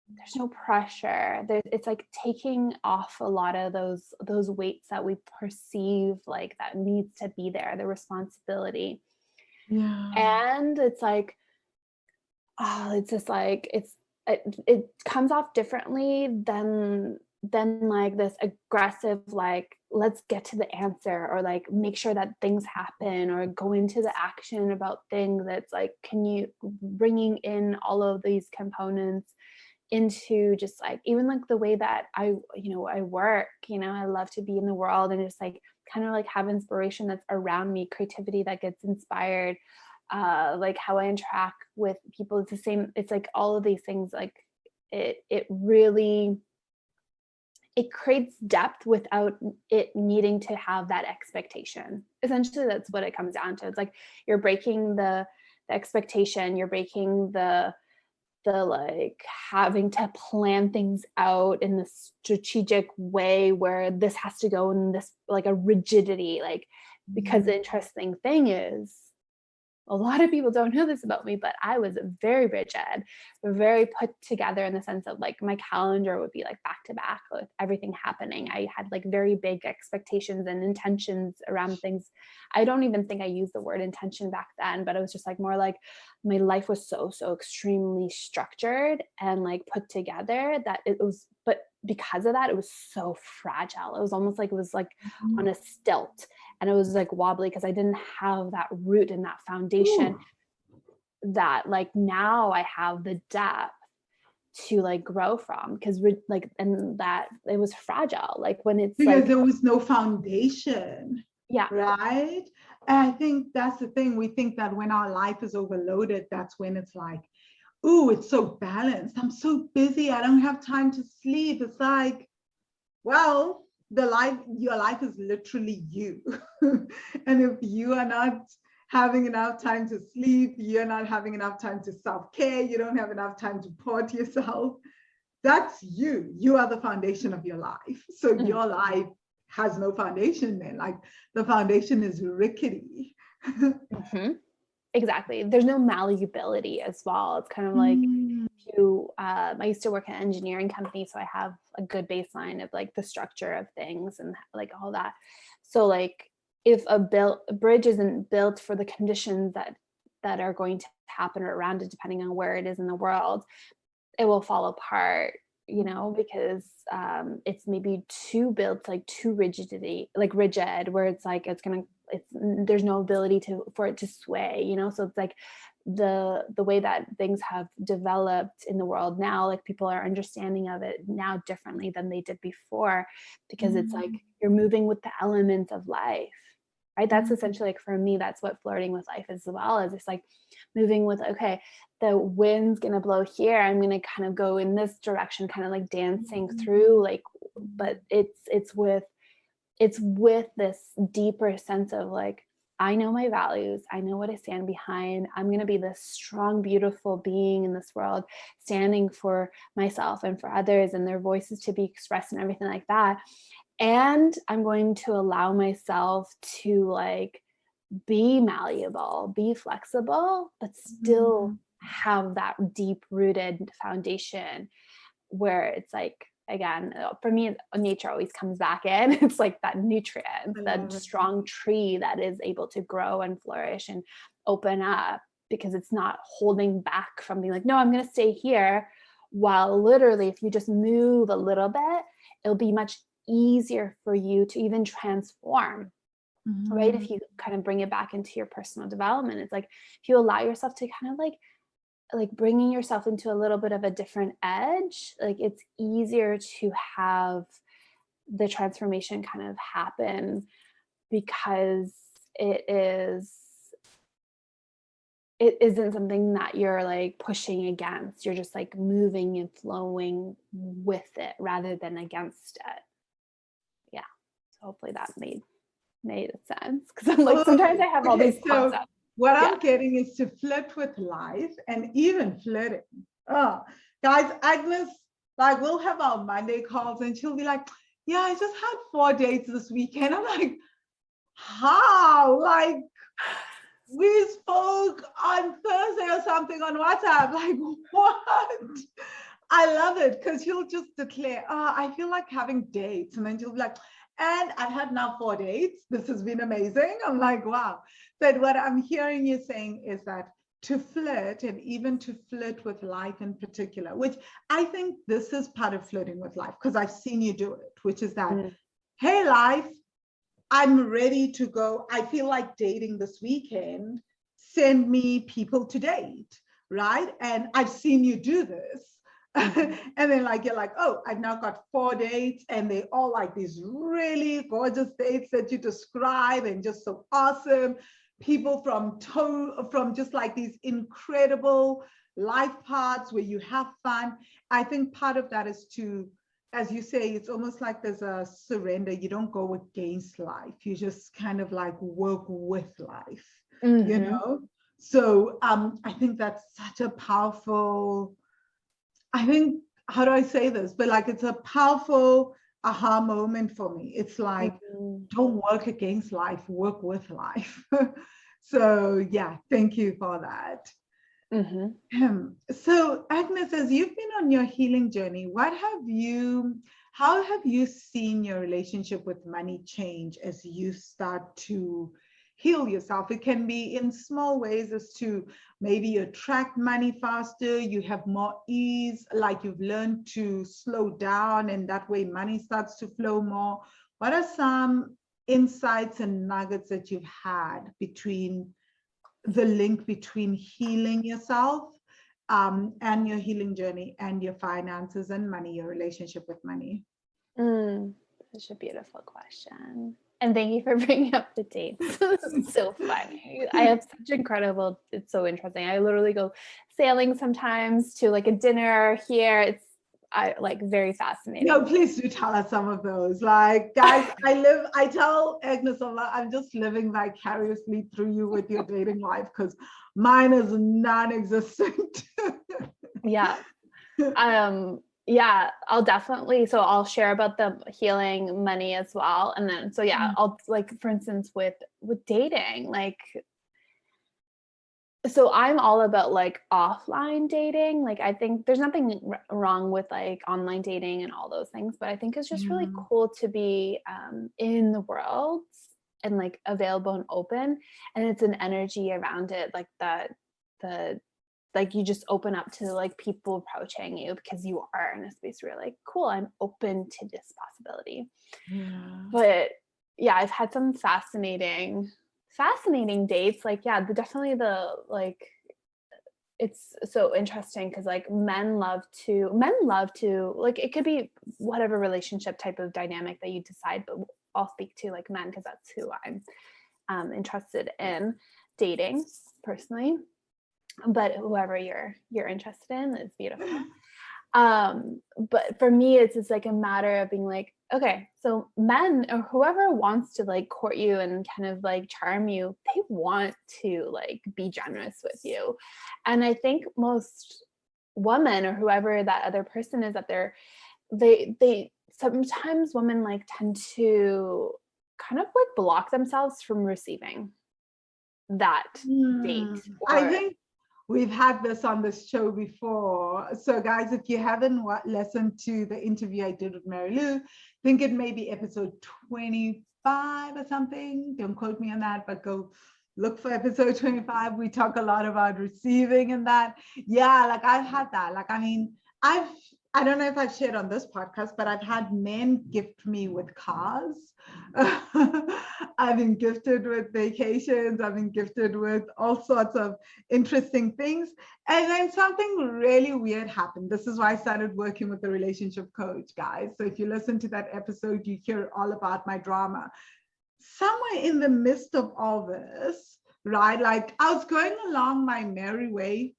There's no pressure. It's like taking off a lot of those weights that we perceive like that needs to be there, the responsibility. Yeah. And it's like, oh, it's just like it comes off differently than like this aggressive like let's get to the answer or like make sure that things happen or go into the action about things. That's like, can you bringing in all of these components into just like even like the way that I work, I love to be in the world and just like kind of like have inspiration that's around me, creativity that gets inspired, like how I interact with people. It's the same. It's like all of these things, like it really, it creates depth without it needing to have that expectation. Essentially, that's what it comes down to. It's like you're breaking the expectation, you're breaking the like having to plan things out in this strategic way where this has to go in this like a rigidity, like because the interesting thing is a lot of people don't know this about me, but I was very rigid, very put together in the sense of like my calendar would be like back to back with everything happening. I had like very big expectations and intentions around things. I don't even think I used the word intention back then, but it was just like more like my life was so extremely structured and like put together that it was, but because of that, it was so fragile. It was almost like it was like on a stilt. And it was like wobbly because I didn't have that root and that foundation. That like now I have the depth to like grow from, because like, and that it was fragile. Like when it's because like there was no foundation. Yeah. Right. And I think that's the thing. We think that when our life is overloaded, that's when it's like, ooh, it's so balanced. I'm so busy. I don't have time to sleep. It's like, well, your life is literally you. And if you are not having enough time to sleep, you're not having enough time to self-care, you don't have enough time to pour to yourself, that's you. You are the foundation of your life. So your life has no foundation then. Like the foundation is rickety. exactly. There's no malleability as well. It's kind of like I used to work at an engineering company, so I have a good baseline of like the structure of things and like all that. So like if a bridge isn't built for the conditions that are going to happen around it, depending on where it is in the world, it will fall apart, you know, because it's maybe too built, like too rigid, where it's like there's no ability for it to sway, you know. So it's like the way that things have developed in the world now, like people are understanding of it now differently than they did before, because it's like you're moving with the elements of life, right? That's essentially, like, for me, that's what flirting with life is as well. Is it's like moving with, okay, the wind's gonna blow here, I'm gonna kind of go in this direction, kind of like dancing through, like, but it's with this deeper sense of like, I know my values, I know what I stand behind, I'm going to be this strong, beautiful being in this world, standing for myself and for others and their voices to be expressed and everything like that. And I'm going to allow myself to like be malleable, be flexible, but still have that deep rooted foundation where it's like, again, for me, nature always comes back in. It's like that nutrient, that strong tree that is able to grow and flourish and open up, because it's not holding back from being like, no, I'm going to stay here. While literally, if you just move a little bit, it'll be much easier for you to even transform. Right? If you kind of bring it back into your personal development, it's like, if you allow yourself to kind of like bringing yourself into a little bit of a different edge, like it's easier to have the transformation kind of happen, because it isn't something that you're like pushing against. You're just like moving and flowing with it rather than against it. Yeah. So hopefully that made sense, because I'm like, sometimes I have all these concepts. What I'm getting is to flirt with life and even flirting. Oh, guys, Agnes, like, we'll have our Monday calls and she'll be like, yeah, I just had 4 dates this weekend. I'm like, how? Like, we spoke on Thursday or something on WhatsApp. Like, what? I love it, because she'll just declare, oh, I feel like having dates. And then she'll be like, and I've had now 4 dates. This has been amazing. I'm like, wow. But what I'm hearing you saying is that to flirt, and even to flirt with life in particular, which I think this is part of flirting with life, because I've seen you do it, which is that, hey, life, I'm ready to go. I feel like dating this weekend. Send me people to date, right? And I've seen you do this. And then like, you're like, oh, I've now got 4 dates, and they all like these really gorgeous dates that you describe, and just so awesome. People from just like these incredible life paths where you have fun. I think part of that is to, as you say, it's almost like there's a surrender. You don't go against life. You just kind of like work with life, you know? So I think that's such a powerful, I think, how do I say this? But like, it's a powerful aha moment for me. It's like, don't work against life, work with life. So yeah, thank you for that. So Agnes, as you've been on your healing journey, how have you seen your relationship with money change as you start to heal yourself? It can be in small ways, as to maybe you attract money faster, you have more ease, like you've learned to slow down, and that way money starts to flow more. What are some insights and nuggets that you've had between the link between healing yourself and your healing journey, and your finances and money, your relationship with money? Such a beautiful question. And thank you for bringing up the dates. It's so funny. I have such incredible, it's so interesting. I literally go sailing sometimes, to like a dinner here. It's like very fascinating. No, please do tell us some of those. Like, guys, I tell Agnes a lot, I'm just living vicariously through you with your dating life, because mine is non-existent. Yeah. Yeah, I'll definitely, so I'll share about the healing money as well. And then, so yeah, I'll like, for instance, with dating, like So I'm all about like offline dating. Like I think there's nothing wrong with like online dating and all those things, but I think it's just really Yeah. cool to be in the world and like available and open. And it's an energy around it, like that the like you just open up to like people approaching you because you are in a space where you're like, cool, I'm open to this possibility. Yeah. But yeah, I've had some fascinating dates. Like, yeah, definitely the like it's so interesting because like men love to like it could be whatever relationship type of dynamic that you decide, but I'll speak to like men because that's who I'm interested in dating personally. But whoever you're interested in is beautiful. But for me it's just like a matter of being like, okay, so men or whoever wants to like court you and kind of like charm you, they want to like be generous with you. And I think most women or whoever that other person is that they sometimes women like tend to kind of like block themselves from receiving that date I or think we've had this on this show before. So, guys, if you haven't listened to the interview I did with Mary Lou, I think it may be episode 25 or something. Don't quote me on that, but go look for episode 25. We talk a lot about receiving and that. Yeah, like I've had that. Like, I mean, I don't know if I've shared on this podcast, but I've had men gift me with cars. I've been gifted with vacations. I've been gifted with all sorts of interesting things. And then something really weird happened. This is why I started working with the relationship coach, guys. So if you listen to that episode, you hear all about my drama. Somewhere in the midst of all this, right? Like I was going along my merry way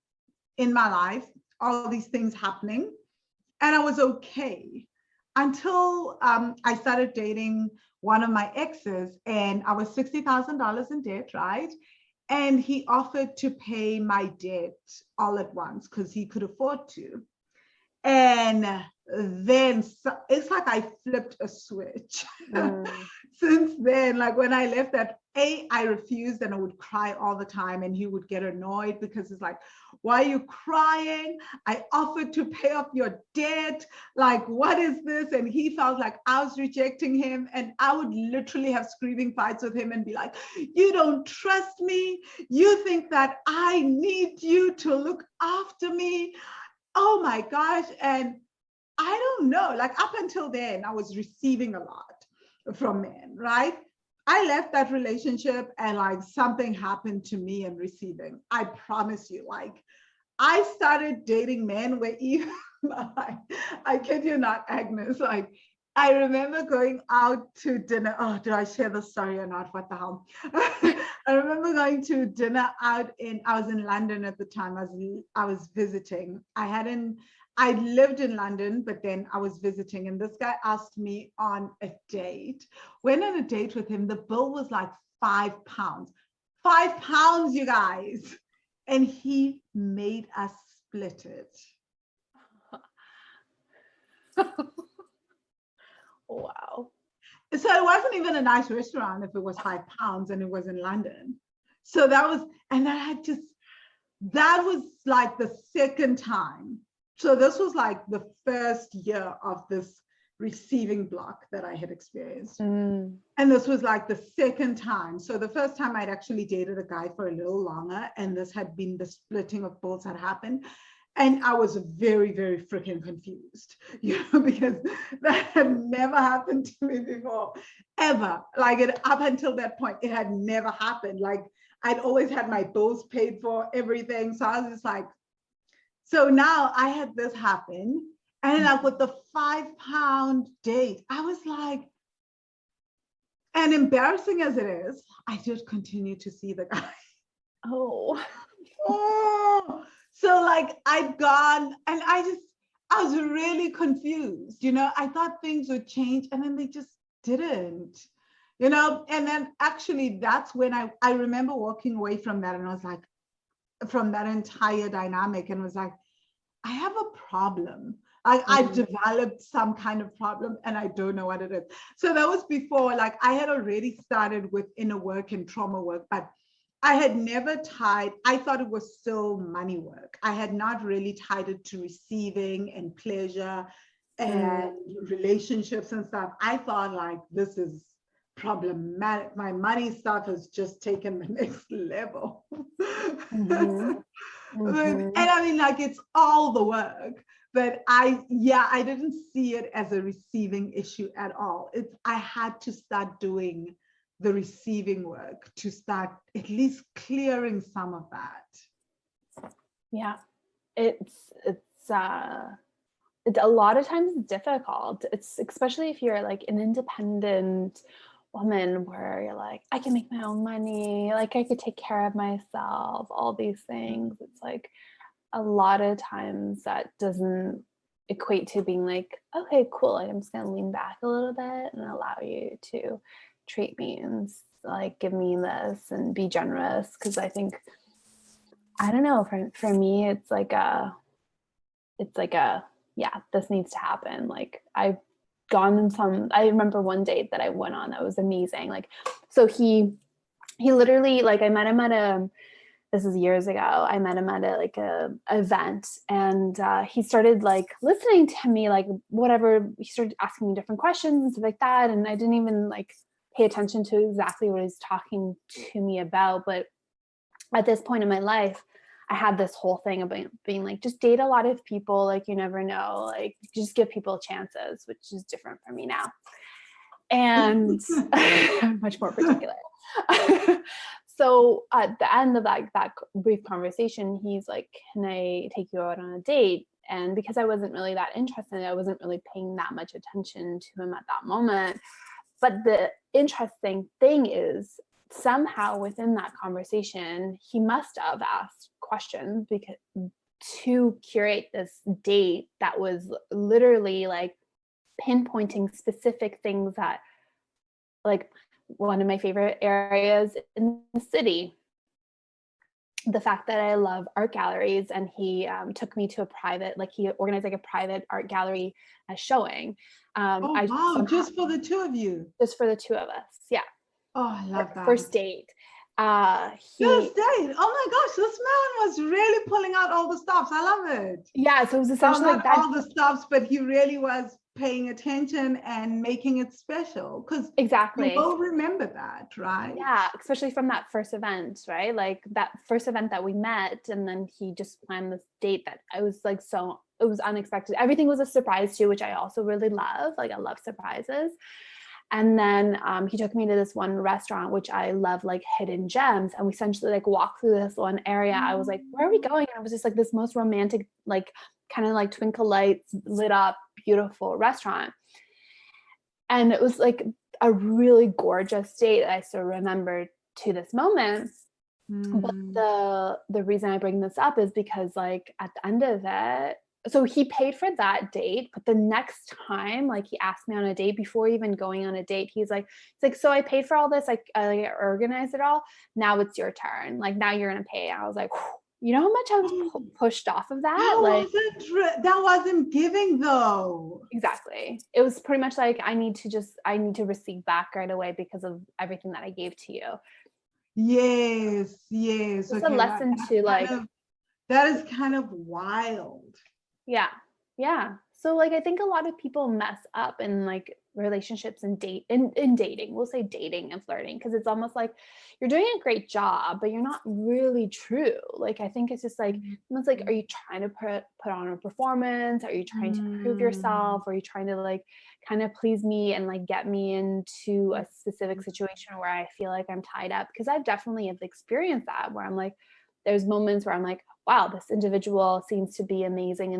in my life, all these things happening, and I was okay until I started dating one of my exes, and I was $60,000 in debt, right? And he offered to pay my debt all at once because he could afford to. And then it's like I flipped a switch. Since then, like when I left that, I refused and I would cry all the time, and he would get annoyed because it's like, why are you crying? I offered to pay off your debt. Like, what is this? And he felt like I was rejecting him, and I would literally have screaming fights with him and be like, you don't trust me. You think that I need you to look after me. Oh my gosh. And I don't know, like up until then, I was receiving a lot from men, right? I left that relationship and like something happened to me in receiving. I promise you, like I started dating men where even, I kid you not, Agnes, like I remember going out to dinner. Oh, did I share the story or not? What the hell? I remember going to dinner I was in London at the time. I was visiting. I lived in London, but then I was visiting, and this guy asked me on a date. Went on a date with him. The bill was like £5. £5, you guys. And he made us split it. wow. So it wasn't even a nice restaurant if it was £5 and it was in London. So that was, and that was like the second time. So this was like the first year of this receiving block that I had experienced. And this was like the second time. So the first time I'd actually dated a guy for a little longer, and this had been the splitting of bills had happened. And I was very, very freaking confused, because that had never happened to me before, ever. Like up until that point, it had never happened. Like I'd always had my bills paid for, everything. So I was just like, so now I had this happen. And like with the £5 date, I was like, and embarrassing as it is, I did continue to see the guy. Oh. So like I'd gone, and I was really confused. I thought things would change, and then they just didn't. And then actually that's when I remember walking away from that, and I was like, from that entire dynamic, and was like, I have a problem. I've developed some kind of problem, and I don't know what it is. So that was before, like I had already started with inner work and trauma work, but I had never tied, I thought it was still money work. I had not really tied it to receiving and pleasure and relationships and stuff. I thought like, this is problematic. My money stuff has just taken the next level. And I mean, like, it's all the work, but I didn't see it as a receiving issue at all. I had to start doing the receiving work to start at least clearing some of that. Yeah, it's a lot of times difficult. It's especially if you're like an independent woman where you're like, I can make my own money, like I could take care of myself, all these things. It's like a lot of times that doesn't equate to being like, okay, cool, I'm just gonna lean back a little bit and allow you to treat me and like give me this and be generous. Because I think, I don't know, for me it's like a yeah, this needs to happen. Like I've gone in some, I remember one date that I went on that was amazing. Like, so he literally, like I met him at this is years ago, I met him at a event, and he started like listening to me, like whatever, he started asking me different questions and stuff like that, and I didn't even like pay attention to exactly what he's talking to me about. But at this point in my life, I had this whole thing about being like, just date a lot of people, like you never know, like just give people chances, which is different for me now, and much more particular. So at the end of that brief conversation, he's like, can I take you out on a date? And because I wasn't really that interested, I wasn't really paying that much attention to him at that moment. But the interesting thing is, somehow within that conversation, he must have asked questions because to curate this date that was literally like pinpointing specific things that, like, one of my favorite areas in the city, the fact that I love art galleries, and he took me to a private, like he organized like a private art gallery showing. Wow, just for the two of you? Just for the two of us, yeah. Oh, I love that. First date. First date. Oh my gosh, this man was really pulling out all the stops. I love it. Yeah, so it was essentially not like all the stops, but he really was paying attention and making it special, because exactly, you will remember that, right? Yeah, especially from that first event, right? Like that first event that we met, and then he just planned this date that I was like, so it was unexpected. Everything was a surprise too, which I also really love. Like I love surprises. And then he took me to this one restaurant, which I love, like hidden gems. And we essentially like walked through this one area. I was like, where are we going? And it was just like this most romantic, like kind of like twinkle lights lit up, beautiful restaurant. And it was like a really gorgeous date that I still remember to this moment. But the reason I bring this up is because like at the end of it, so he paid for that date, but the next time, like he asked me on a date before even going on a date, he's like, so I paid for all this, like I organized it all. Now it's your turn. Like now you're gonna pay. And I was like, you know how much I was pushed off of that? That wasn't giving though. Exactly. It was pretty much like, I need to receive back right away because of everything that I gave to you. Yes. It's a lesson to like, that is kind of wild. Yeah. So like I think a lot of people mess up in like relationships and in dating. We'll say dating and flirting, because it's almost like you're doing a great job, but you're not really true. Like I think it's just like, almost like, are you trying to put on a performance? Are you trying to prove yourself? Are you trying to like kind of please me and like get me into a specific situation where I feel like I'm tied up? Because I've definitely have experienced that, where I'm like, there's moments where I'm like, wow, this individual seems to be amazing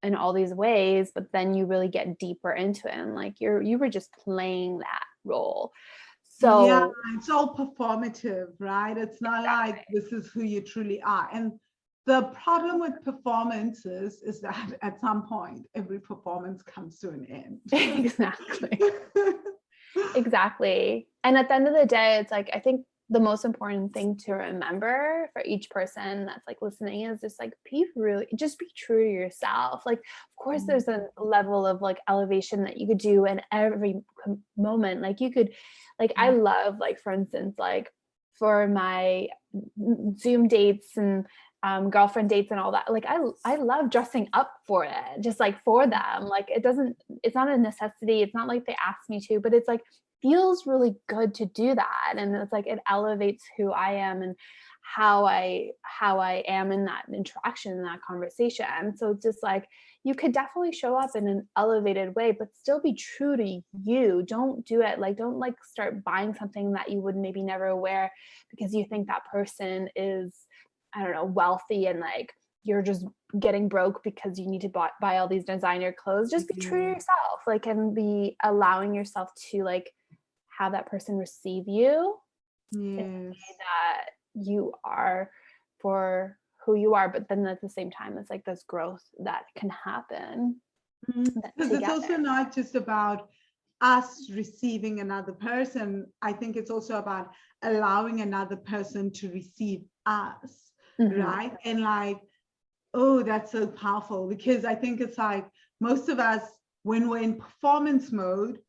in all these ways, but then you really get deeper into it, and like you were just playing that role. So yeah, it's all performative, right? It's not like this is who you truly are. And the problem with performances is that at some point every performance comes to an end. Exactly. And at the end of the day, it's like, I think the most important thing to remember for each person that's like listening is just like, be true to yourself. Like, of course, there's a level of like elevation that you could do in every moment. Like you could, like, I love, like, for instance, like for my Zoom dates and girlfriend dates and all that. Like I love dressing up for it, just like for them. Like it's not a necessity. It's not like they ask me to, but it's like feels really good to do that. And it's like it elevates who I am and how I am in that interaction, in that conversation. So it's just like you could definitely show up in an elevated way, but still be true to you. Don't do it like don't like start buying something that you would maybe never wear because you think that person is, I don't know, wealthy and like you're just getting broke because you need to buy all these designer clothes. Just be true to yourself, like, and be allowing yourself to like have that person receive you in the way that you are for who you are. But then at the same time, it's like this growth that can happen. Because it's also not just about us receiving another person. I think it's also about allowing another person to receive us, right? And like, oh, that's so powerful, because I think it's like most of us, when we're in performance mode,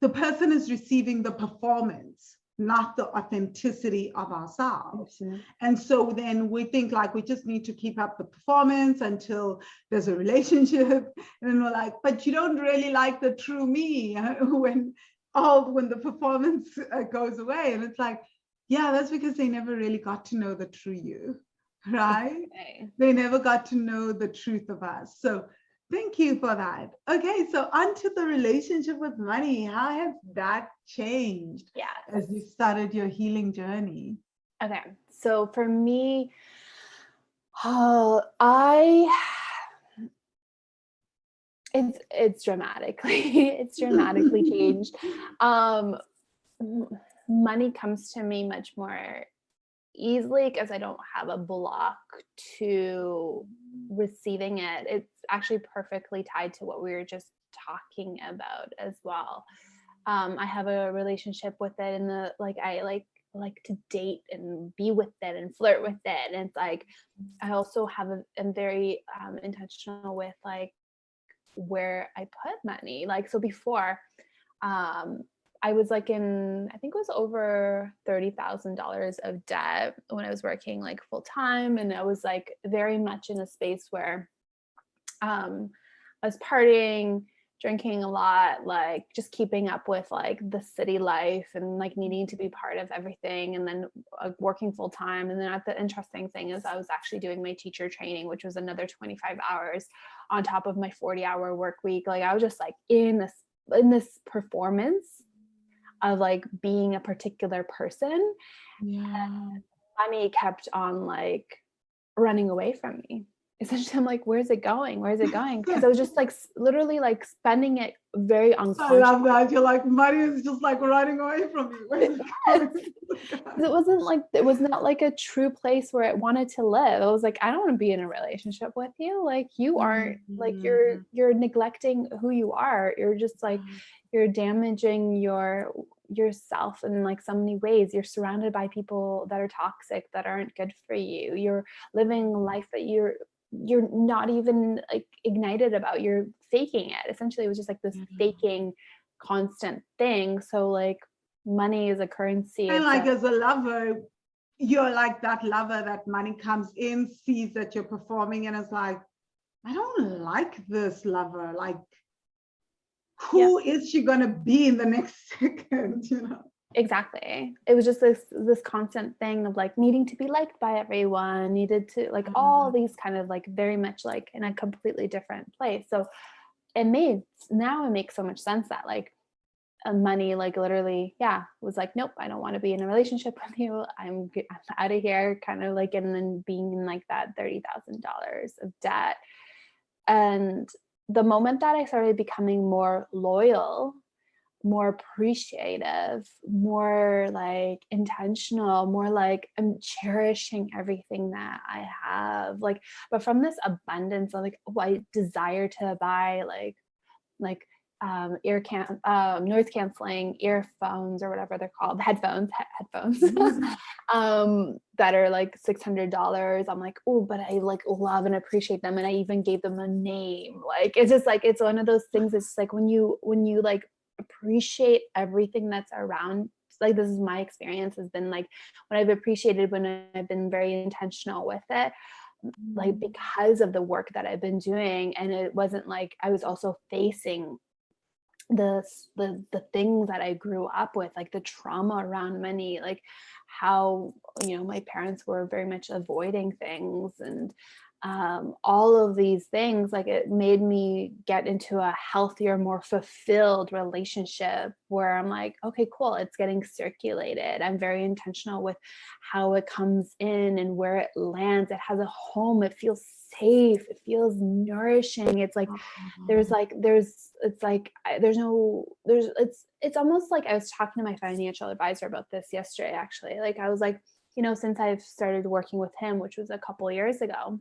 the person is receiving the performance, not the authenticity of ourselves. And so then we think like we just need to keep up the performance until there's a relationship. And then we're like, but you don't really like the true me when the performance goes away. And it's like, yeah, that's because they never really got to know the true you, right? Okay. They never got to know the truth of us. So thank you for that. Okay, so onto the relationship with money. How has that changed as you started your healing journey? Okay, so for me, it's dramatically changed. Money comes to me much more easily because I don't have a block to receiving it. It's actually perfectly tied to what we were just talking about as well. I have a relationship with it, and I like to date and be with it and flirt with it. And it's like I also am very intentional with like where I put money. Like so before, I was like I think it was over $30,000 of debt when I was working like full time. And I was like very much in a space where I was partying, drinking a lot, like just keeping up with like the city life and like needing to be part of everything. And then working full time. And then the interesting thing is I was actually doing my teacher training, which was another 25 hours on top of my 40-hour work week. Like I was just like in this performance of like being a particular person. And money kept on like running away from me. Essentially, I'm like, where's it going? Where's it going? Because I was just like literally like spending it very unconsciously. I love that. You're like, money is just like running away from you. Where's it going? It was not like a true place where it wanted to live. I was like, I don't want to be in a relationship with you. Like you aren't like you're neglecting who you are. You're just like you're damaging yourself in like so many ways. You're surrounded by people that are toxic, that aren't good for you. You're living a life that you're not even like ignited about. You're faking it. Essentially, it was just like this faking constant thing. So like money is a currency. And like as a lover, you're like that lover that money comes in, sees that you're performing, and is like, I don't like this lover. Like, who is she gonna be in the next second? You know? Exactly. It was just this constant thing of like needing to be liked by everyone, needed to like all these kind of like very much like in a completely different place. So it makes so much sense that like money like literally was like, nope, I don't want to be in a relationship with you. I'm out of here, kind of like, and then being in like that $30,000 of debt. And the moment that I started becoming more loyal, more appreciative, more like intentional, more like I'm cherishing everything that I have, like, but from this abundance of like, I desire to buy like noise canceling earphones or whatever they're called, headphones that are like $600. I'm like, oh, but I like love and appreciate them, and I even gave them a name. Like it's just like it's one of those things. It's like when you like appreciate everything that's around like, this is my experience, has been like what I've appreciated when I've been very intentional with it, like because of the work that I've been doing. And it wasn't like I was also facing the things that I grew up with, like the trauma around money, like how, you know, my parents were very much avoiding things, and all of these things, like it made me get into a healthier, more fulfilled relationship where I'm like, okay, cool, it's getting circulated. I'm very intentional with how it comes in and where it lands. It has a home. It feels safe. It feels nourishing. It's like it's almost like, I was talking to my financial advisor about this yesterday, actually. Like, I was like, you know, since I've started working with him, which was a couple of years ago,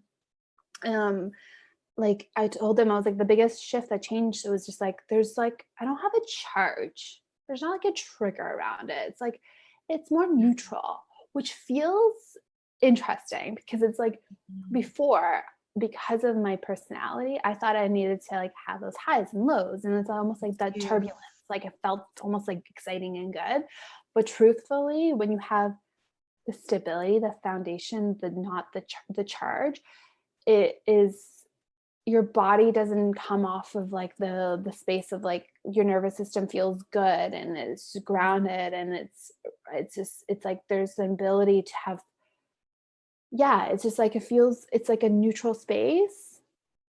like I told him, I was like, the biggest shift that changed, it was just like, there's like, I don't have a charge. There's not like a trigger around it. It's like, it's more neutral, which feels interesting, because it's like before, because of my personality, I thought I needed to like have those highs and lows. And it's almost like that turbulence, like it felt almost like exciting and good. But truthfully, when you have the stability, the foundation, the charge, it is, your body doesn't come off of like the space of like, your nervous system feels good and it's grounded, and it's just, it's like there's an ability to have, yeah, it's just like, it feels, it's like a neutral space.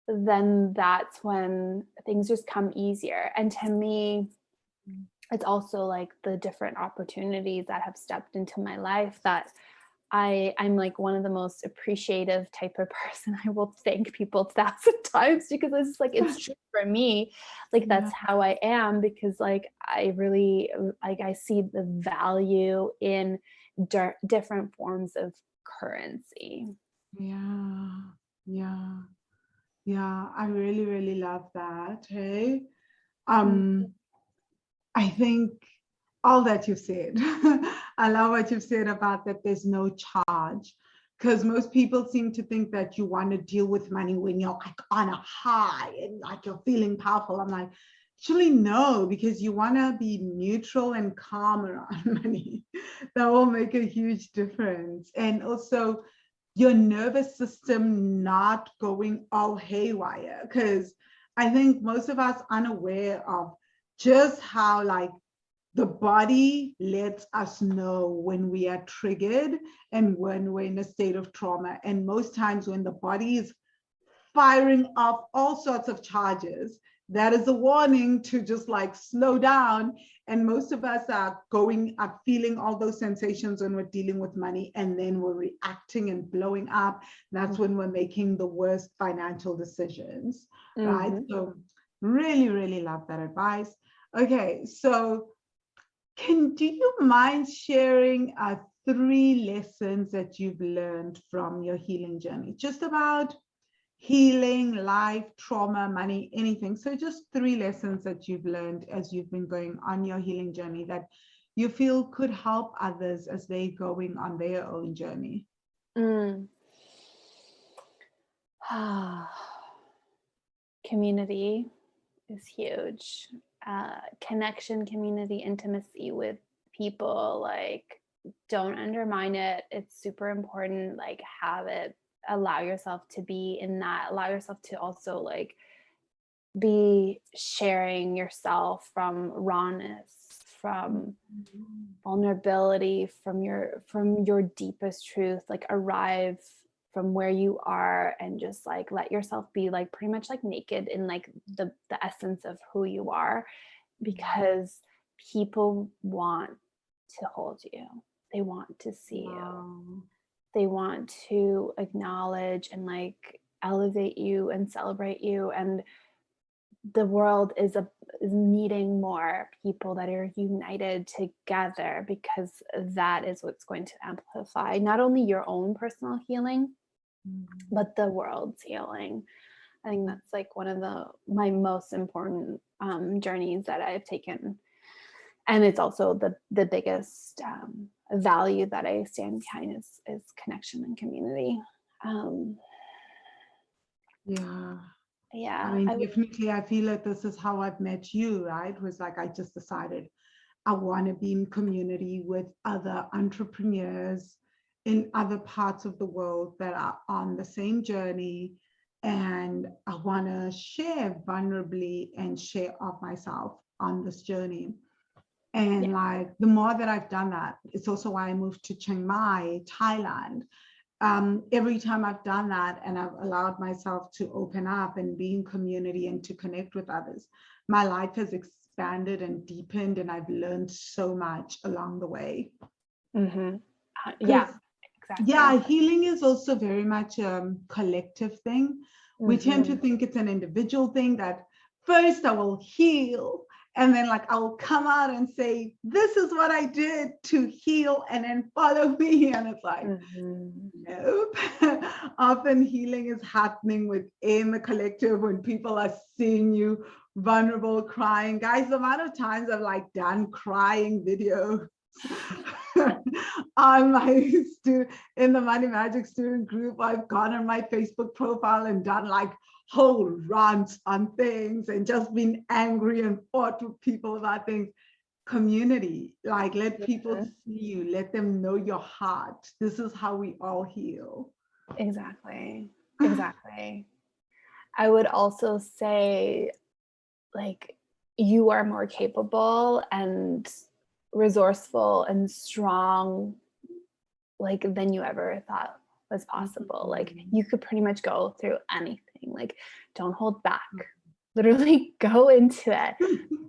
Then that's when things just come easier. And to me, it's also like the different opportunities that have stepped into my life that I'm like one of the most appreciative type of person. I will thank people 1,000 times, because it's like, it's true for me. Like, that's how I am, because like, I really, like, I see the value in different forms of currency. Yeah, I really, really love that. Hey, Mm-hmm. I think all that you've said, I love what you've said about that there's no charge, because most people seem to think that you want to deal with money when you're like on a high and like you're feeling powerful. I'm like, actually, no, because you want to be neutral and calm around money. That will make a huge difference. And also, your nervous system not going all haywire, because I think most of us unaware of just how like the body lets us know when we are triggered and when we're in a state of trauma. And most times when the body is firing off all sorts of charges, that is a warning to just like slow down. And most of us are feeling all those sensations when we're dealing with money, and then we're reacting and blowing up. That's when we're making the worst financial decisions, right? So really, really love that advice. Okay, so do you mind sharing 3 lessons that you've learned from your healing journey? Just about healing, life, trauma, money, anything. So just 3 lessons that you've learned as you've been going on your healing journey that you feel could help others as they're going on their own journey. Community is huge. Connection, community, intimacy with people, like, don't undermine it. It's super important. Like, have it, allow yourself to be in that, allow yourself to also like be sharing yourself from rawness, from vulnerability, from your deepest truth, like arrive from where you are and just like let yourself be like pretty much like naked in like the essence of who you are, because people want to hold you. They want to see you. They want to acknowledge and like elevate you and celebrate you. And the world is needing more people that are united together, because that is what's going to amplify not only your own personal healing, but the world's healing. I think that's like one of my most important journeys that I've taken. And it's also the biggest value that I stand behind is connection and community. I mean, definitely, I feel like this is how I've met you, right? It was like I just decided I want to be in community with other entrepreneurs in other parts of the world that are on the same journey. And I want to share vulnerably and share of myself on this journey. And like the more that I've done that, it's also why I moved to Chiang Mai, Thailand. Every time I've done that and I've allowed myself to open up and be in community and to connect with others, my life has expanded and deepened, and I've learned so much along the way. Mm-hmm. Yeah, exactly. Yeah, healing is also very much a collective thing. We tend to think it's an individual thing, that first I will heal, and then like I'll come out and say, this is what I did to heal, and then follow me. And it's like, nope. Often healing is happening within the collective when people are seeing you vulnerable, crying. Guys, the amount of times I've like done crying videos on my in the Money Magic student group. I've gone on my Facebook profile and done like whole rants on things and just been angry and fought with people about things. Community, like let people see you, let them know your heart. This is how we all heal. Exactly. I would also say, like, you are more capable and resourceful and strong, like, than you ever thought was possible. Like, you could pretty much go through anything. Like, don't hold back. Literally go into it.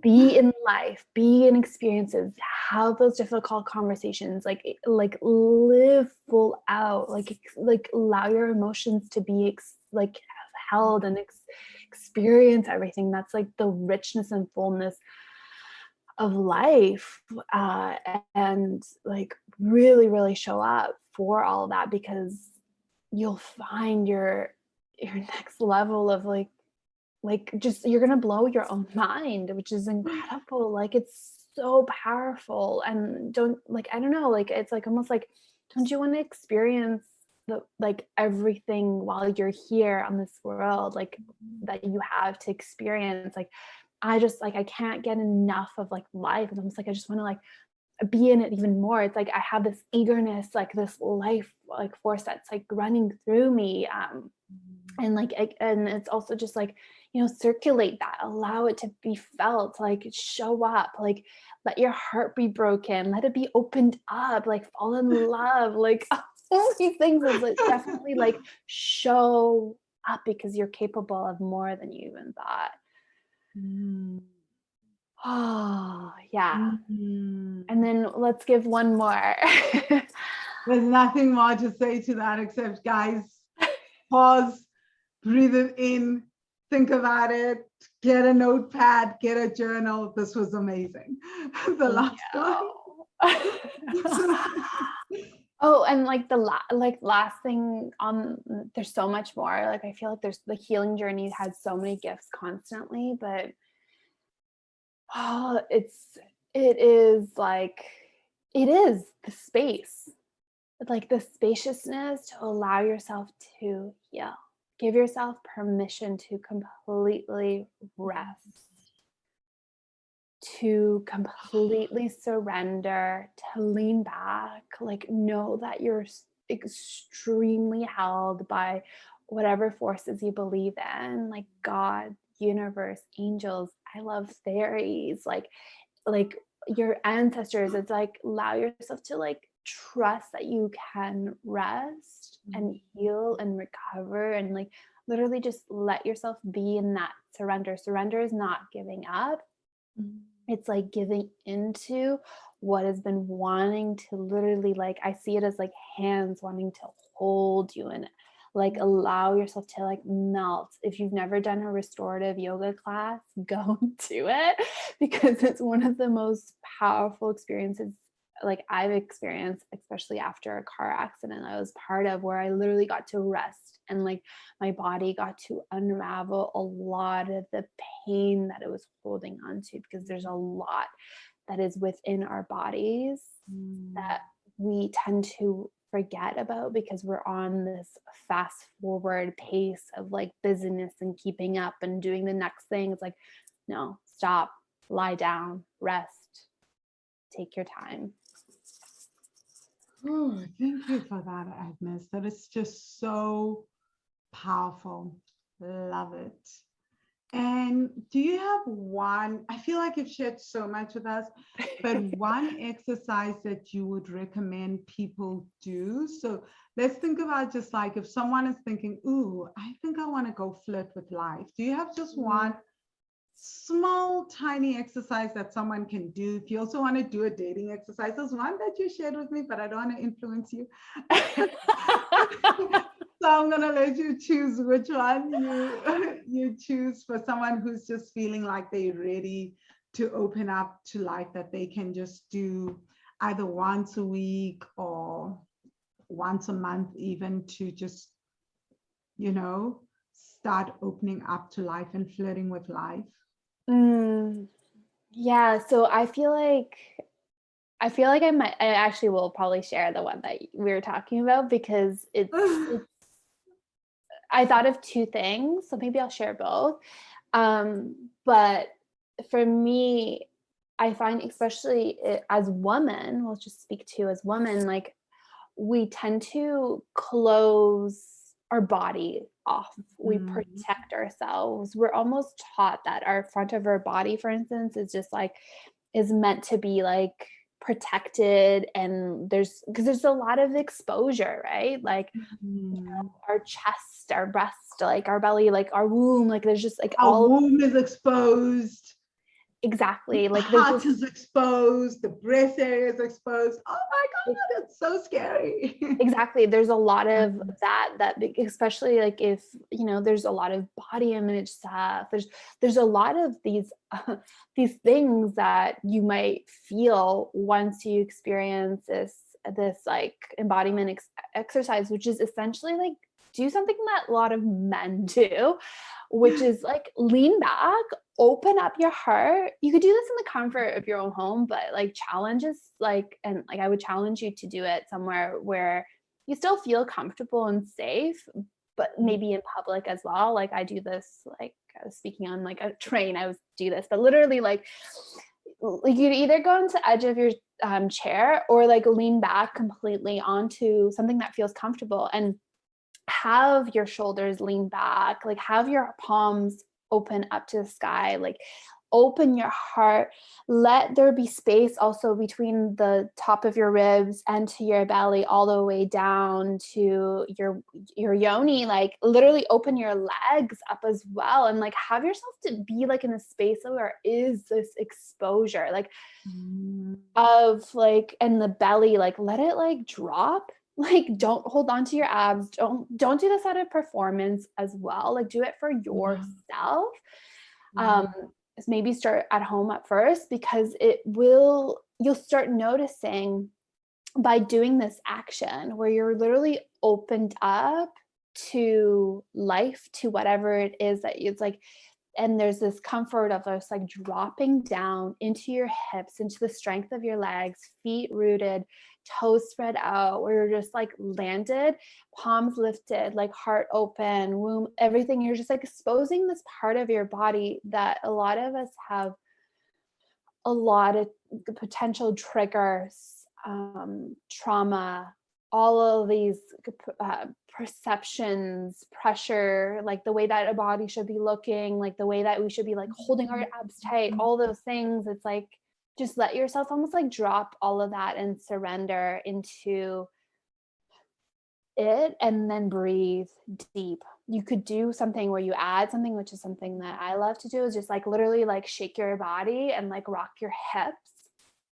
Be in life, be in experiences, have those difficult conversations, like live full out, like allow your emotions to be like held and experience everything. That's like the richness and fullness of life, and like really show up for all of that, because you'll find your next level of like just, you're gonna blow your own mind, which is incredible. Like, it's so powerful. And don't, like, I don't know, like, it's like almost like, don't you want to experience the like everything while you're here on this world, like that you have to experience? Like, I just like, I can't get enough of like life. And I'm just like, I just want to like be in it even more. It's like I have this eagerness, like this life like force that's like running through me, and like and it's also just like, circulate that, allow it to be felt, like show up, like let your heart be broken, let it be opened up, like fall in love, like all these things is like definitely like show up, because you're capable of more than you even thought. Oh yeah. And then let's give one more. There's nothing more to say to that except, guys, pause, breathe it in, think about it, get a notepad, get a journal. This was amazing. The last one. Oh, and like the last thing on, there's so much more. Like, I feel like there's the healing journey has so many gifts constantly, but it is the space, like the spaciousness to allow yourself to heal. Give yourself permission to completely rest, to completely surrender, to lean back, like know that you're extremely held by whatever forces you believe in, like God, universe, angels, I love fairies, like your ancestors. It's like, allow yourself to like trust that you can rest and heal and recover, and like literally just let yourself be in that surrender. Surrender is not giving up. It's like giving into what has been wanting to literally, like, I see it as like hands wanting to hold you and like allow yourself to like melt. If you've never done a restorative yoga class, go do it, because it's one of the most powerful experiences like I've experienced, especially after a car accident I was part of, where I literally got to rest and like my body got to unravel a lot of the pain that it was holding on to, because there's a lot that is within our bodies that we tend to forget about, because we're on this fast forward pace of like busyness and keeping up and doing the next thing. It's like, no, stop, lie down, rest, take your time. Oh, thank you for that, Agnes. That is just so powerful. Love it. And do you have one? I feel like you've shared so much with us, but one exercise that you would recommend people do? So let's think about just like if someone is thinking, ooh, I think I want to go flirt with life. Do you have just one small, tiny exercise that someone can do? If you also want to do a dating exercise, there's one that you shared with me, but I don't want to influence you. So I'm gonna let you choose which one you choose for someone who's just feeling like they're ready to open up to life, that they can just do either once a week or once a month, even to just, start opening up to life and flirting with life. Yeah, so I feel like I actually will probably share the one that we were talking about, because it's I thought of two things, so maybe I'll share both. But for me, I find, especially as women, we'll just speak to as women, like we tend to close our body off. We protect ourselves. We're almost taught that our front of our body, for instance, is meant to be like protected, and because there's a lot of exposure, right? Like our chest, our breast, like our belly, like our womb, like there's just like our womb is exposed. Exactly. The like heart is exposed, the breast area is exposed. Oh my God, it's so scary. Exactly. There's a lot of that especially like if, there's a lot of body image stuff. There's a lot of these things that you might feel once you experience this like embodiment exercise, which is essentially like do something that a lot of men do, which is like lean back, open up your heart. You could do this in the comfort of your own home, but like challenges, and I would challenge you to do it somewhere where you still feel comfortable and safe, but maybe in public as well. Like I do this, like I was speaking on like a train, I would do this, but literally like you'd either go into the edge of your chair or like lean back completely onto something that feels comfortable, and have your shoulders lean back, like have your palms open up to the sky, like open your heart. Let there be space also between the top of your ribs and to your belly, all the way down to your yoni. Like literally open your legs up as well, and like have yourself to be like in a space where is this exposure, like of like, and the belly, like let it like drop. Like don't hold on to your abs. Don't do this out of performance as well. Like do it for yourself. Maybe start at home at first, because you'll start noticing by doing this action where you're literally opened up to life, to whatever it is that it's like, and there's this comfort of us like dropping down into your hips, into the strength of your legs, feet rooted, toes spread out, where you're just like landed, palms lifted, like heart open, womb, everything. You're just like exposing this part of your body that a lot of us have a lot of potential triggers, trauma, all of these perceptions, pressure, like the way that a body should be looking, like the way that we should be like holding our abs tight, all those things. It's like, just let yourself almost like drop all of that and surrender into it, and then breathe deep. You could do something where you add something, which is something that I love to do, is just like literally like shake your body and like rock your hips.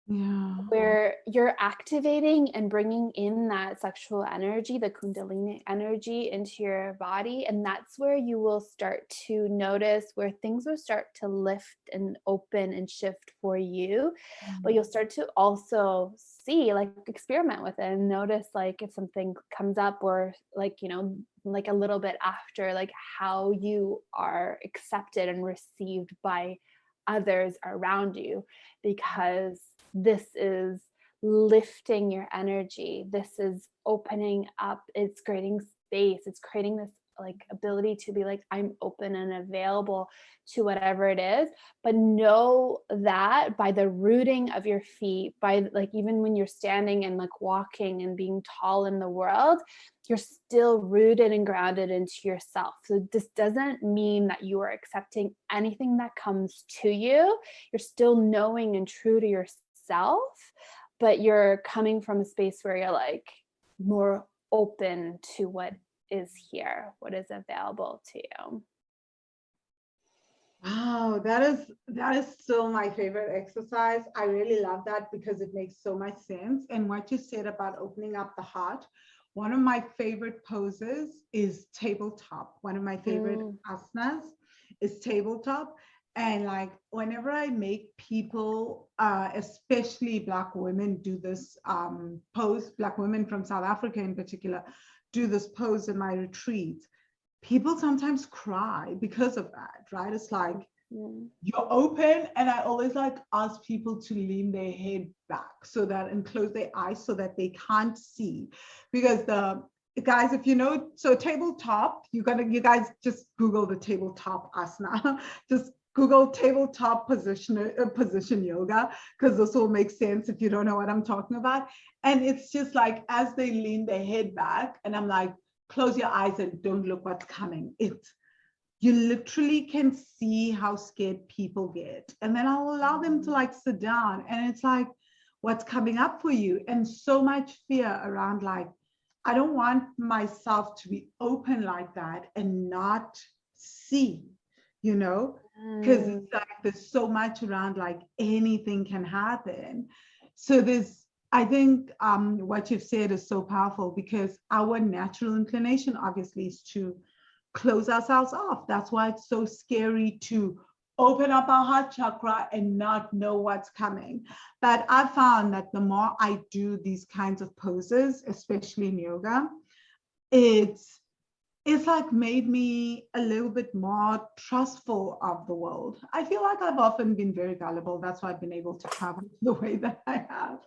Where you're activating and bringing in that sexual energy, the kundalini energy, into your body. And that's where you will start to notice where things will start to lift and open and shift for you. But you'll start to also see, like experiment with it and notice like if something comes up, or like, like a little bit after, like how you are accepted and received by others around you, because this is lifting your energy. This is opening up. It's creating space. It's creating this like ability to be like, I'm open and available to whatever it is. But know that by the rooting of your feet, by like, even when you're standing and like walking and being tall in the world, you're still rooted and grounded into yourself. So this doesn't mean that you are accepting anything that comes to you. You're still knowing and true to yourself, but you're coming from a space where you're like more open to what is here, what is available to you. Wow, that is still my favorite exercise. I really love that because it makes so much sense. And what you said about opening up the heart, one of my favorite poses is tabletop. One of my favorite asanas is tabletop. And like whenever I make people, especially Black women, do this pose, Black women from South Africa in particular, do this pose in my retreats, people sometimes cry because of that, right? It's like you're open, and I always like ask people to lean their head back so that, and close their eyes so that they can't see, because the guys, if you know, so tabletop, you guys just Google the tabletop asana, just Google tabletop position yoga, because this will make sense if you don't know what I'm talking about. And it's just like as they lean their head back, and I'm like, close your eyes and don't look what's coming. You literally can see how scared people get. And then I'll allow them to like sit down, and it's like, what's coming up for you? And so much fear around like, I don't want myself to be open like that and not see, because it's like there's so much around like anything can happen. So I think what you've said is so powerful, because our natural inclination obviously is to close ourselves off. That's why it's so scary to open up our heart chakra and not know what's coming. But I found that the more I do these kinds of poses, especially in yoga, it's like made me a little bit more trustful of the world. I feel like I've often been very gullible. That's why I've been able to travel the way that I have.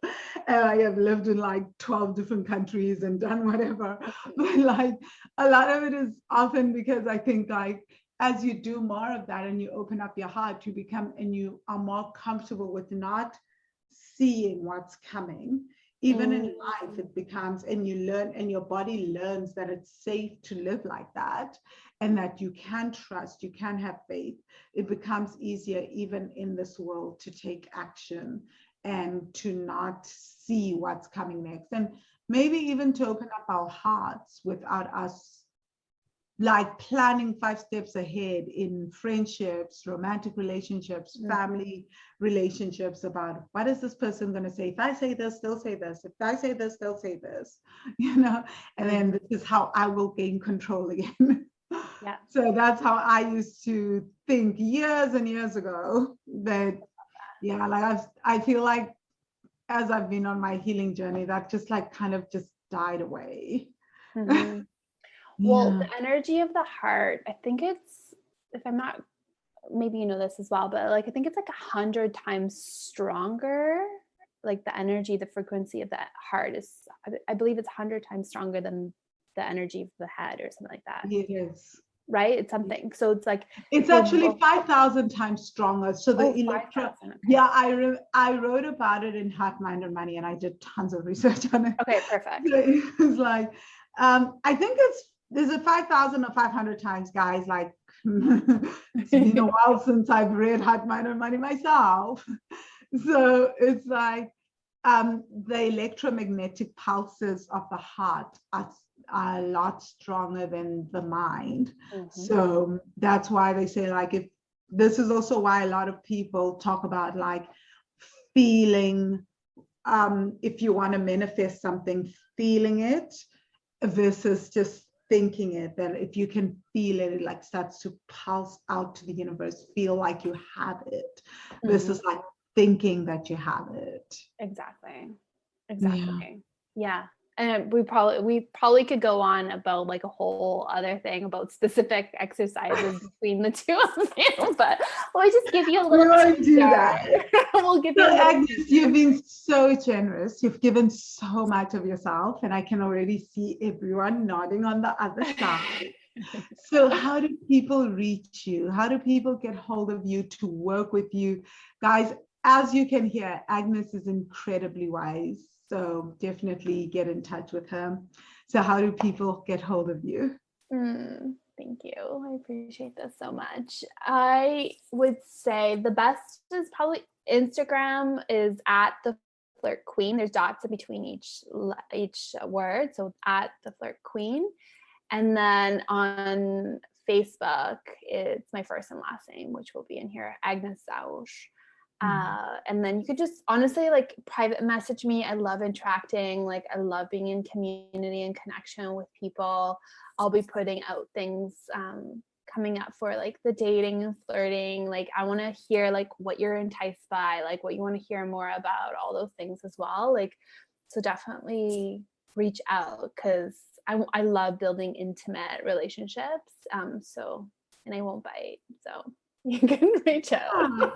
And I have lived in like 12 different countries and done whatever. But like a lot of it is often because I think like as you do more of that and you open up your heart, you become, and you are more comfortable with not seeing what's coming. Even in life, it becomes, and you learn, and your body learns that it's safe to live like that, and that you can trust, you can have faith. It becomes easier, even in this world, to take action and to not see what's coming next. And maybe even to open up our hearts without us like planning 5 steps ahead in friendships, romantic relationships, family relationships, about what is this person going to say? If I say this, they'll say this. If I say this, they'll say this, and then this is how I will gain control again. Yeah. So that's how I used to think years and years ago. But yeah, like I feel like as I've been on my healing journey, that just like kind of just died away. Well, the energy of the heart, I think it's, if I'm not, maybe you know this as well, but like I think it's like 100 times stronger. Like the energy, the frequency of that heart is, I believe it's 100 times stronger than the energy of the head or something like that. It is. Right? It's something. So it's like, it's actually 5,000 times stronger. So the okay. Yeah, I wrote about it in Heart, Mind, and Money, and I did tons of research on it. Okay, perfect. So it was like, I think there's a 5,000 or 500 times, guys. Like, it's been a while since I've read Heart, Mind, and Money myself. So it's like the electromagnetic pulses of the heart are a lot stronger than the mind. So that's why they say, like, if this is also why a lot of people talk about like feeling, if you want to manifest something, feeling it versus just thinking it. That if you can feel it, it like starts to pulse out to the universe, feel like you have it, versus like thinking that you have it. Exactly. Yeah. And we probably could go on about like a whole other thing about specific exercises between the two of you, but we'll just give you a little. We won't do that. We'll give you. Agnes, you've been so generous. You've given so much of yourself, and I can already see everyone nodding on the other side. So how do people reach you? How do people get hold of you to work with you? Guys, as you can hear, Agnes is incredibly wise. So definitely get in touch with her. So how do people get hold of you? Thank you. I appreciate this so much. I would say the best is probably Instagram is at the flirt queen. There's dots in between each word. So at the flirt queen. And then on Facebook, it's my first and last name, which will be in here, Agnes Zausz. And then you could just honestly like private message me. I love interacting. Like I love being in community and connection with people. I'll be putting out things coming up for like the dating and flirting. Like I want to hear like what you're enticed by, like what you want to hear more about, all those things as well. Like, so definitely reach out because I love building intimate relationships. So, and I won't bite. So you can reach out.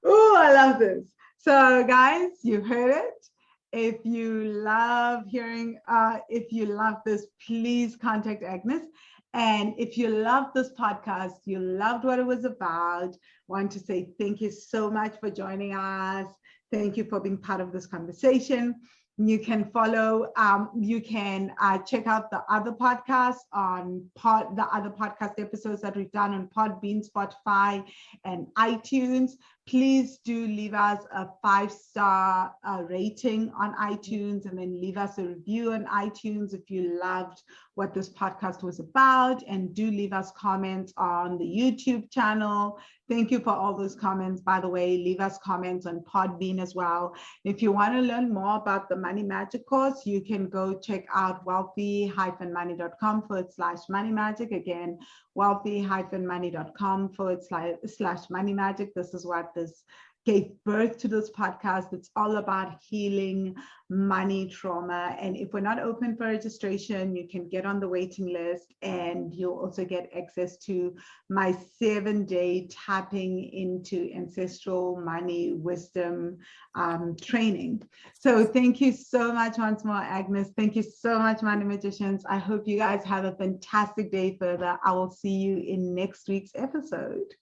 Oh, I love this. So guys, you've heard it. If you love hearing, if you love this, please contact Agnes. And if you love this podcast, you loved what it was about, want to say thank you so much for joining us. Thank you for being part of this conversation. You can follow, you can check out the other podcasts on the other podcast episodes that we've done on Podbean, Spotify, and iTunes. Please do leave us a 5-star rating on iTunes and then leave us a review on iTunes if you loved what this podcast was about, and do leave us comments on the YouTube channel. Thank you for all those comments. By the way, leave us comments on Podbean as well. If you want to learn more about the Money Magic course, you can go check out wealthy-money.com/money magic. Again, wealthy-money.com/money magic. This is what this gave birth to this podcast. It's all about healing money trauma. And if we're not open for registration, you can get on the waiting list, and you'll also get access to my 7-day tapping into ancestral money wisdom training. So thank you so much once more, Agnes. Thank you so much, Money Magicians. I hope you guys have a fantastic day further. I will see you in next week's episode.